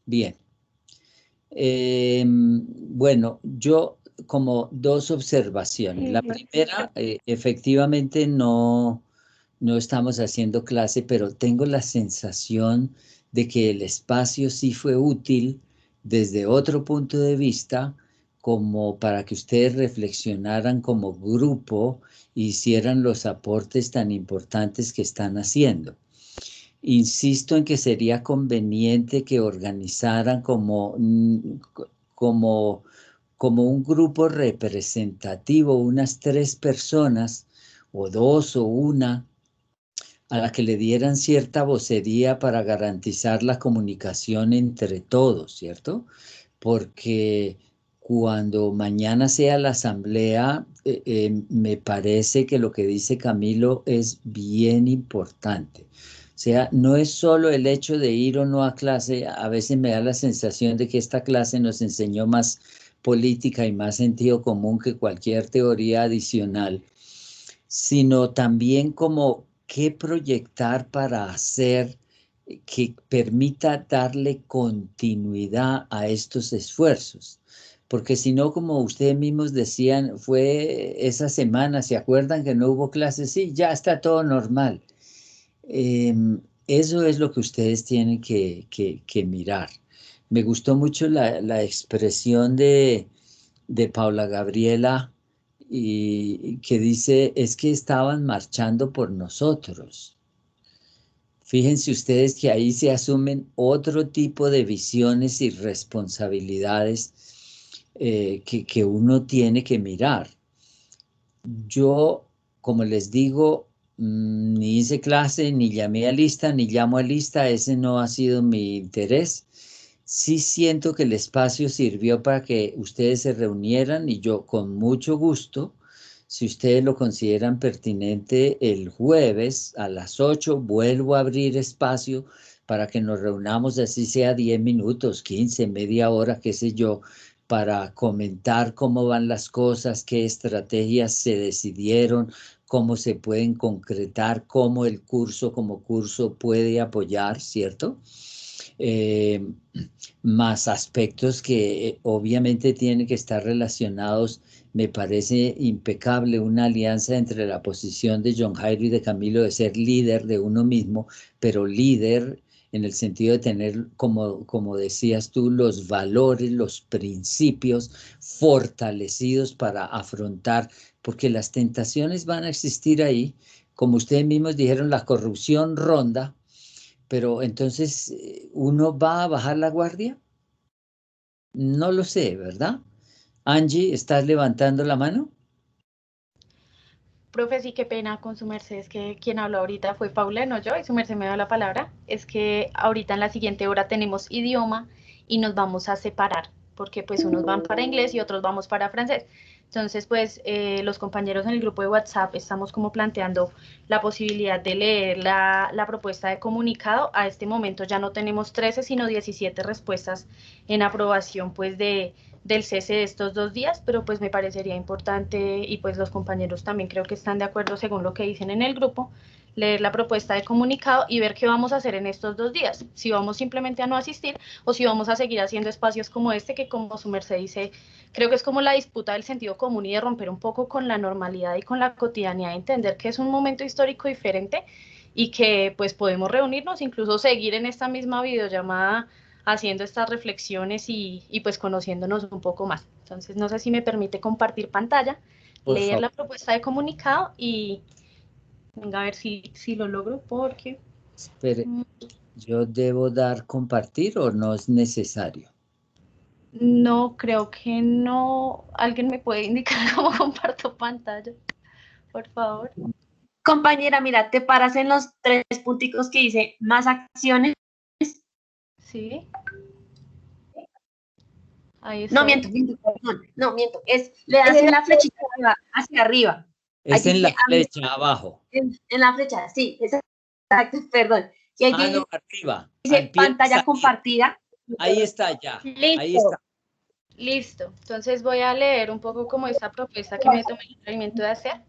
Speaker 1: Bien. Bueno, yo como dos observaciones.
Speaker 9: Sí,
Speaker 1: La primera, efectivamente no estamos haciendo clase, pero tengo la sensación de que el espacio sí fue útil desde otro punto de vista, como para que ustedes reflexionaran como grupo, hicieran los aportes tan importantes que están haciendo. Insisto en que sería conveniente que organizaran como un grupo representativo, unas 3 personas, o 2 o 1, a la que le dieran cierta vocería para garantizar la comunicación entre todos, ¿cierto? Porque cuando mañana sea la asamblea, me parece que lo que dice Camilo es bien importante. O sea, no es solo el hecho de ir o no a clase, a veces me da la sensación de que esta clase nos enseñó más política y más sentido común que cualquier teoría adicional, sino también como qué proyectar para hacer que permita darle continuidad a estos esfuerzos. porque si no, como ustedes mismos decían, fue esa semana, ¿se acuerdan que no hubo clases? Sí, ya está todo normal. Eso es lo que ustedes tienen que mirar. Me gustó mucho la expresión de Paula Gabriela, y que dice, es que estaban marchando por nosotros. Fíjense ustedes que ahí se asumen otro tipo de visiones y responsabilidades que uno tiene que mirar. Yo, como les digo, ni hice clase, ni llamé a lista, ni llamo a lista, ese no ha sido mi interés. Sí siento que el espacio sirvió para que ustedes se reunieran y yo con mucho gusto, si ustedes lo consideran pertinente, el jueves a las 8 vuelvo a abrir espacio para que nos reunamos, así sea 10 minutos, 15, media hora, qué sé yo, para comentar cómo van las cosas, qué estrategias se decidieron, cómo se pueden concretar, cómo el curso como curso puede apoyar, ¿cierto? Más aspectos que obviamente tienen que estar relacionados. Me parece impecable una alianza entre la posición de John Jairo y de Camilo de ser líder de uno mismo, pero líder en el sentido de tener, como decías tú, los valores, los principios fortalecidos para afrontar, porque las tentaciones van a existir ahí. Como ustedes mismos dijeron, la corrupción ronda, pero entonces, ¿uno va a bajar la guardia? No lo sé, ¿verdad? Angie, ¿estás levantando la mano?
Speaker 3: Profe, sí, qué pena con su merced, es que quien habló ahorita fue Paula, no yo, y su merced me dio la palabra. Es que ahorita en la siguiente hora tenemos idioma y nos vamos a separar, porque pues unos van para inglés y otros vamos para francés. Entonces, pues los compañeros en el grupo de WhatsApp estamos como planteando la posibilidad de leer la propuesta de comunicado. A este momento ya no tenemos 13, sino 17 respuestas en aprobación pues del cese de estos 2 días, pero pues me parecería importante, y pues los compañeros también creo que están de acuerdo según lo que dicen en el grupo, leer la propuesta de comunicado y ver qué vamos a hacer en estos 2 días, si vamos simplemente a no asistir o si vamos a seguir haciendo espacios como este, que como su merced dice, creo que es como la disputa del sentido común y de romper un poco con la normalidad y con la cotidianidad, entender que es un momento histórico diferente y que pues podemos reunirnos, incluso seguir en esta misma videollamada haciendo estas reflexiones y pues conociéndonos un poco más. Entonces, no sé si me permite compartir pantalla,
Speaker 1: Por
Speaker 3: leer
Speaker 1: favor.
Speaker 3: la propuesta de comunicado y venga a ver si lo logro, porque...
Speaker 1: Espere, ¿yo debo dar compartir o no es necesario?
Speaker 3: No, creo que no. ¿Alguien me puede indicar cómo comparto pantalla? Por favor.
Speaker 2: Compañera, mira, te paras en los 3 punticos que dice más acciones.
Speaker 3: Sí. Ahí
Speaker 2: No,
Speaker 3: estoy.
Speaker 2: perdón. No, miento. Le das en la flechita hacia arriba.
Speaker 1: Es
Speaker 2: Allí
Speaker 1: en la flecha abajo.
Speaker 2: en la flecha, sí, exacto, perdón. Y allí
Speaker 1: No, arriba.
Speaker 2: dice pantalla compartida.
Speaker 1: Ahí está ya.
Speaker 3: Listo.
Speaker 1: Ahí está.
Speaker 3: Listo. Entonces voy a leer un poco como esa propuesta que me tomé el atrevimiento de hacer.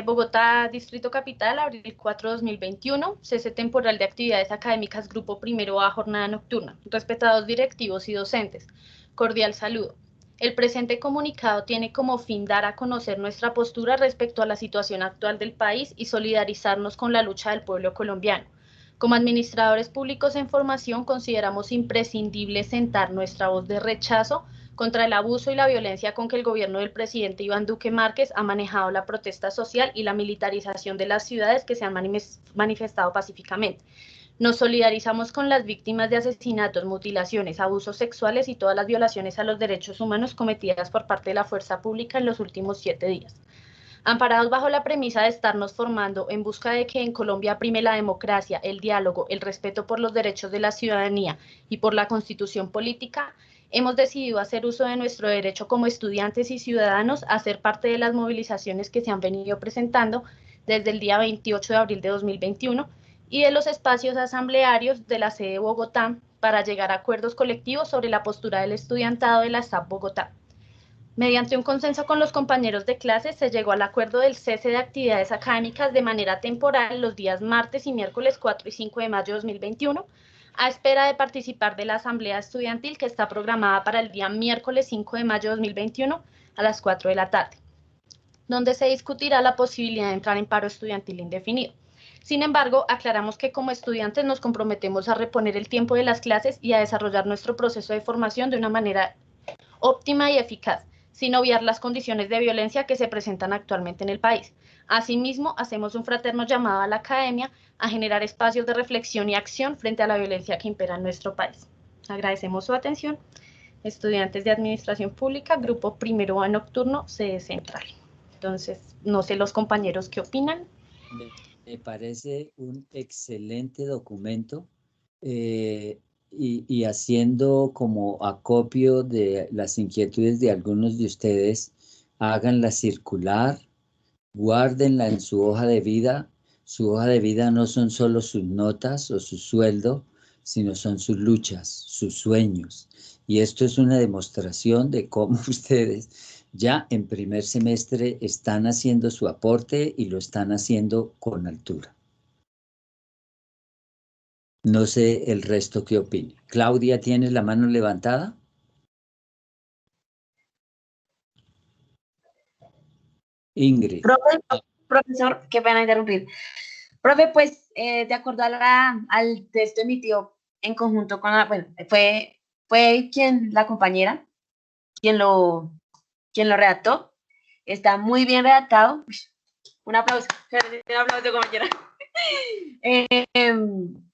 Speaker 3: Bogotá, Distrito Capital, abril 4 de 2021, cese temporal de actividades académicas, grupo primero A, jornada nocturna. Respetados directivos y docentes, cordial saludo. El presente comunicado tiene como fin dar a conocer nuestra postura respecto a la situación actual del país y solidarizarnos con la lucha del pueblo colombiano. Como administradores públicos en formación, consideramos imprescindible sentar nuestra voz de rechazo contra el abuso y la violencia con que el gobierno del presidente Iván Duque Márquez ha manejado la protesta social y la militarización de las ciudades que se han manifestado pacíficamente. Nos solidarizamos con las víctimas de asesinatos, mutilaciones, abusos sexuales y todas las violaciones a los derechos humanos cometidas por parte de la fuerza pública en los últimos 7 días. Amparados bajo la premisa de estarnos formando en busca de que en Colombia prime la democracia, el diálogo, el respeto por los derechos de la ciudadanía y por la constitución política, hemos decidido hacer uso de nuestro derecho como estudiantes y ciudadanos a ser parte de las movilizaciones que se han venido presentando desde el día 28 de abril de 2021 y de los espacios asamblearios de la sede de Bogotá para llegar a acuerdos colectivos sobre la postura del estudiantado de la SAP Bogotá. Mediante un consenso con los compañeros de clase, se llegó al acuerdo del cese de actividades académicas de manera temporal los días martes y miércoles 4 y 5 de mayo de 2021, a espera de participar de la asamblea estudiantil que está programada para el día miércoles 5 de mayo de 2021 a las 4 de la tarde, donde se discutirá la posibilidad de entrar en paro estudiantil indefinido. Sin embargo, aclaramos que como estudiantes nos comprometemos a reponer el tiempo de las clases y a desarrollar nuestro proceso de formación de una manera óptima y eficaz, sin obviar las condiciones de violencia que se presentan actualmente en el país. Asimismo, hacemos un fraterno llamado a la academia a generar espacios de reflexión y acción frente a la violencia que impera en nuestro país. Agradecemos su atención. Estudiantes de Administración Pública, Grupo Primero A Nocturno, sede central. Entonces, no sé los compañeros qué opinan.
Speaker 1: Me parece un excelente documento y haciendo como acopio de las inquietudes de algunos de ustedes, háganla circular, guárdenla en su hoja de vida. Su hoja de vida no son solo sus notas o su sueldo, sino son sus luchas, sus sueños. Y esto es una demostración de cómo ustedes ya en primer semestre están haciendo su aporte y lo están haciendo con altura. No sé el resto qué opine. Claudia, ¿tienes la mano levantada? Ingrid.
Speaker 2: Profesor, qué pena interrumpir. Profe, pues de acuerdo al texto emitido en conjunto con bueno, fue la compañera, quien lo redactó. Está muy bien redactado. Un aplauso, compañera.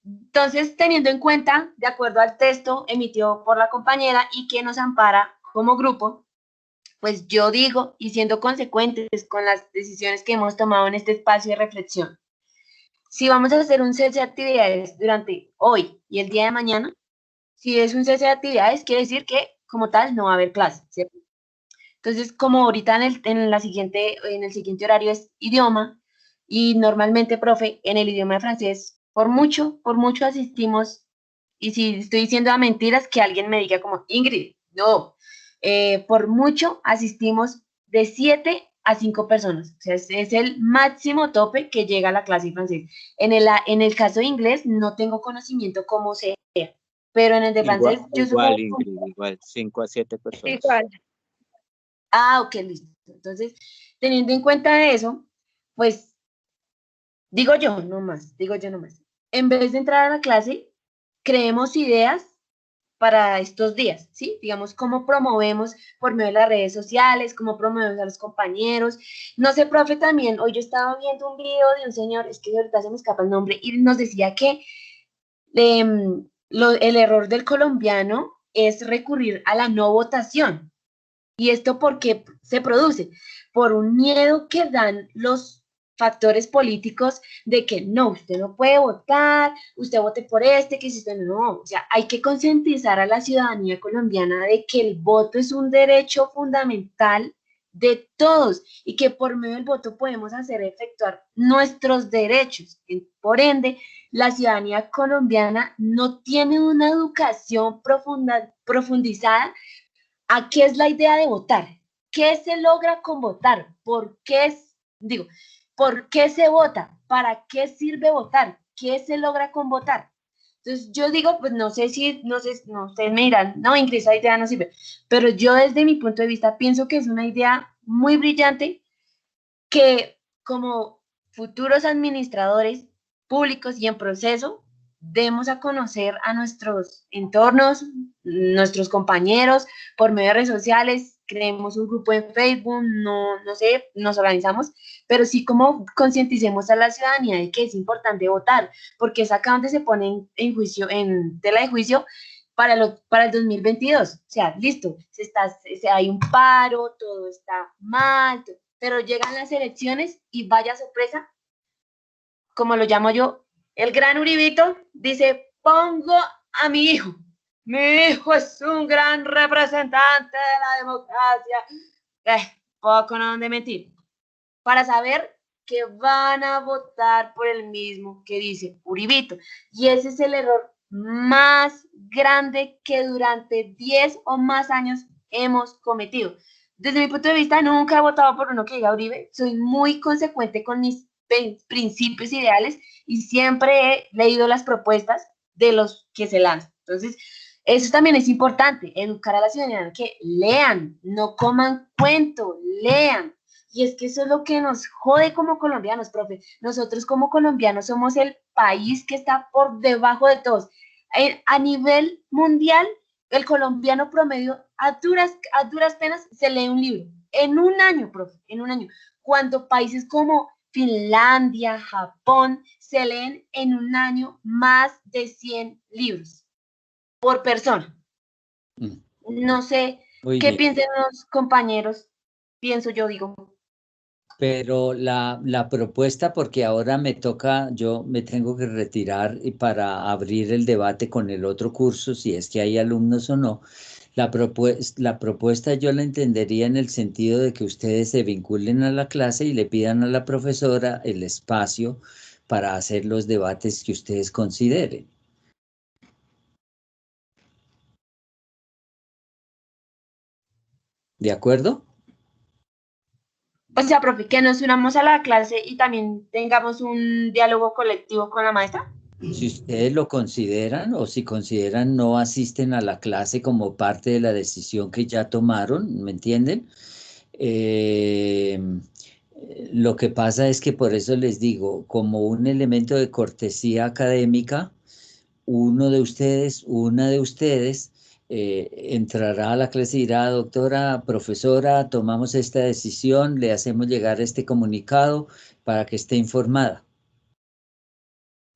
Speaker 2: Entonces, teniendo en cuenta, de acuerdo al texto emitido por la compañera y que nos ampara como grupo, pues yo digo, y siendo consecuentes con las decisiones que hemos tomado en este espacio de reflexión, si vamos a hacer un cese de actividades durante hoy y el día de mañana, si es un cese de actividades, quiere decir que como tal no va a haber clase, ¿cierto? Entonces, como ahorita en el siguiente horario es idioma, y normalmente, profe, en el idioma de francés, por mucho asistimos, y si estoy diciendo a mentiras, que alguien me diga como, Ingrid, no, por mucho asistimos de 7 a 5 personas, o sea, es el máximo tope que llega a la clase de francés. En el caso de inglés, no tengo conocimiento cómo sea, pero en el de francés, yo
Speaker 10: igual, Ingrid, igual, 5 a 7 personas.
Speaker 2: Igual. Ah, ok, listo. Entonces, teniendo en cuenta eso, pues, digo yo nomás, en vez de entrar a la clase, creemos ideas para estos días, ¿sí? Digamos, cómo promovemos por medio de las redes sociales, cómo promovemos a los compañeros. No sé, profe, también, hoy yo estaba viendo un video de un señor, es que ahorita se me escapa el nombre, y nos decía que el error del colombiano es recurrir a la no votación. ¿Y esto por qué se produce? Por un miedo que dan los factores políticos de que no, usted no puede votar, usted vote por que si usted no, o sea, hay que concientizar a la ciudadanía colombiana de que el voto es un derecho fundamental de todos y que por medio del voto podemos hacer efectuar nuestros derechos. Por ende, la ciudadanía colombiana no tiene una educación profundizada a qué es la idea de votar, qué se logra con votar, por qué se vota, para qué sirve votar, qué se logra con votar. Entonces yo digo, pues no sé, ustedes me dirán, no, Ingrid, esa idea no sirve, pero yo desde mi punto de vista pienso que es una idea muy brillante que como futuros administradores públicos y en proceso, demos a conocer a nuestros entornos, nuestros compañeros, por medio de redes sociales, creemos un grupo en Facebook, no sé, nos organizamos, pero sí como concienticemos a la ciudadanía de que es importante votar, porque es acá donde se pone en tela de juicio para el 2022. O sea, listo, hay un paro, todo está mal, pero llegan las elecciones y vaya sorpresa, como lo llamo yo, el gran Uribito dice, pongo a mi hijo. Mi hijo es un gran representante de la democracia. Poco no de mentir. Para saber que van a votar por el mismo que dice Uribito. Y ese es el error más grande que durante 10 o más años hemos cometido. Desde mi punto de vista, nunca he votado por uno que diga Uribe. Soy muy consecuente con mis principios ideales y siempre he leído las propuestas de los que se lanzan. Entonces, eso también es importante, educar a la ciudadanía que lean, no coman cuento, lean. Y es que eso es lo que nos jode como colombianos, profe. Nosotros como colombianos somos el país que está por debajo de todos. A nivel mundial, el colombiano promedio a duras penas se lee un libro. En un año, profe, en un año. Cuando países como Finlandia, Japón, se leen en un año más de 100 libros por persona. No sé qué piensan los compañeros, pienso yo, digo.
Speaker 1: Pero la propuesta, porque ahora me toca, yo me tengo que retirar para abrir el debate con el otro curso, si es que hay alumnos o no. La propuesta yo la entendería en el sentido de que ustedes se vinculen a la clase y le pidan a la profesora el espacio para hacer los debates que ustedes consideren. ¿De acuerdo?
Speaker 2: O sea, profe, que nos unamos a la clase y también tengamos un diálogo colectivo con la maestra.
Speaker 1: Si ustedes lo consideran o si consideran no asisten a la clase como parte de la decisión que ya tomaron, ¿me entienden? Lo que pasa es que por eso les digo, como un elemento de cortesía académica, una de ustedes, entrará a la clase y dirá, doctora, profesora, tomamos esta decisión, le hacemos llegar este comunicado para que esté informada.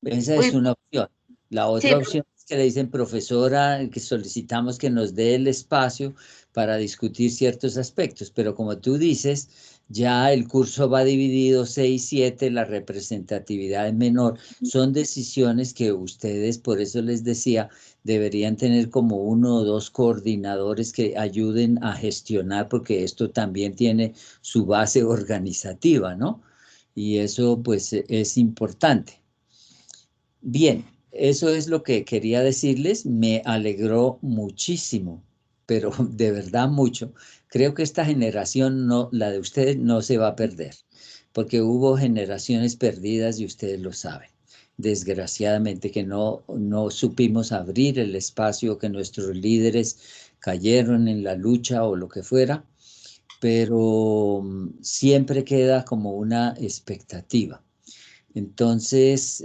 Speaker 1: Esa es una opción. La otra opción es que le dicen, profesora, que solicitamos que nos dé el espacio para discutir ciertos aspectos, pero como tú dices, ya el curso va dividido 6-7, la representatividad es menor. Son decisiones que ustedes, por eso les decía, deberían tener como 1 o 2 coordinadores que ayuden a gestionar, porque esto también tiene su base organizativa, ¿no? Y eso pues es importante. Bien, eso es lo que quería decirles. Me alegró muchísimo, pero de verdad mucho. Creo que esta generación, no, la de ustedes, no se va a perder, porque hubo generaciones perdidas y ustedes lo saben. Desgraciadamente que no supimos abrir el espacio, que nuestros líderes cayeron en la lucha o lo que fuera, pero siempre queda como una expectativa. Entonces,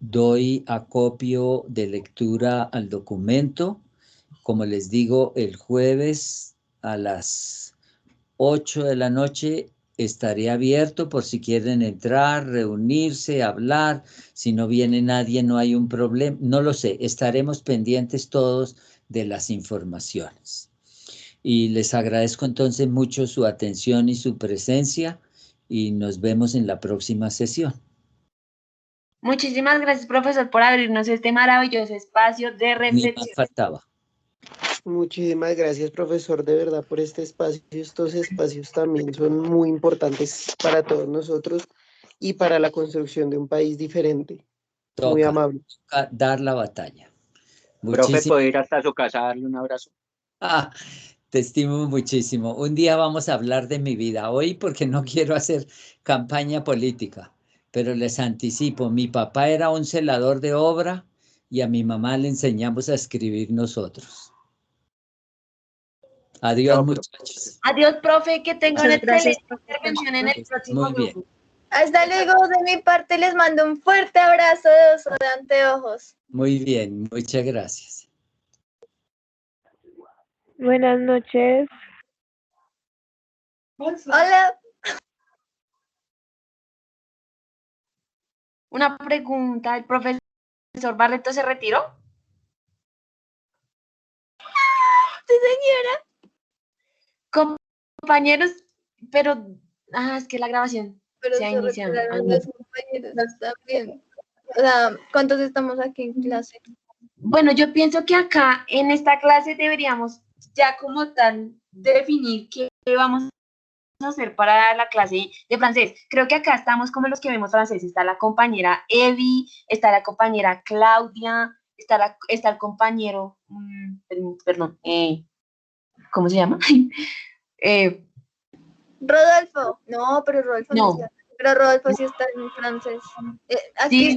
Speaker 1: doy acopio de lectura al documento. Como les digo, el jueves a las 8 de la noche estaré abierto por si quieren entrar, reunirse, hablar. Si no viene nadie, no hay un problema. No lo sé, estaremos pendientes todos de las informaciones. Y les agradezco entonces mucho su atención y su presencia y nos vemos en la próxima sesión.
Speaker 2: Muchísimas gracias, profesor, por abrirnos este maravilloso espacio de reflexión.
Speaker 1: Ni más faltaba.
Speaker 8: Muchísimas gracias, profesor, de verdad, por este espacio. Estos espacios también son muy importantes para todos nosotros y para la construcción de un país diferente. Muy amable.
Speaker 1: Toca dar la batalla.
Speaker 10: Profe, ¿puedo ir hasta su casa a darle un abrazo?
Speaker 1: Te estimo muchísimo. Un día vamos a hablar de mi vida. Hoy porque no quiero hacer campaña política, pero les anticipo, mi papá era un celador de obra y a mi mamá le enseñamos a escribir nosotros. Adiós, muchachos.
Speaker 2: Adiós, profe, que tengan una excelente intervención en el próximo
Speaker 1: Muy bien.
Speaker 2: grupo.
Speaker 11: Hasta luego, de mi parte les mando un fuerte abrazo de oso de anteojos.
Speaker 1: Muy bien, muchas gracias.
Speaker 13: Buenas noches.
Speaker 11: Hola.
Speaker 2: Una pregunta, ¿el profesor Barreto se retiró?
Speaker 11: Sí, señora.
Speaker 2: Compañeros, pero es que la grabación se ha iniciado.
Speaker 11: Los compañeros también. O sea, ¿cuántos estamos aquí en clase?
Speaker 2: Bueno, yo pienso que acá en esta clase deberíamos ya como tal definir qué vamos a hacer para la clase de francés. Creo que acá estamos como los que vemos francés. Está la compañera Evi, está la compañera Claudia, está el compañero, perdón, ¿cómo se llama?
Speaker 11: Rodolfo. No, pero Rodolfo no. Pero Rodolfo sí está en francés. Aquí
Speaker 2: sí.
Speaker 11: está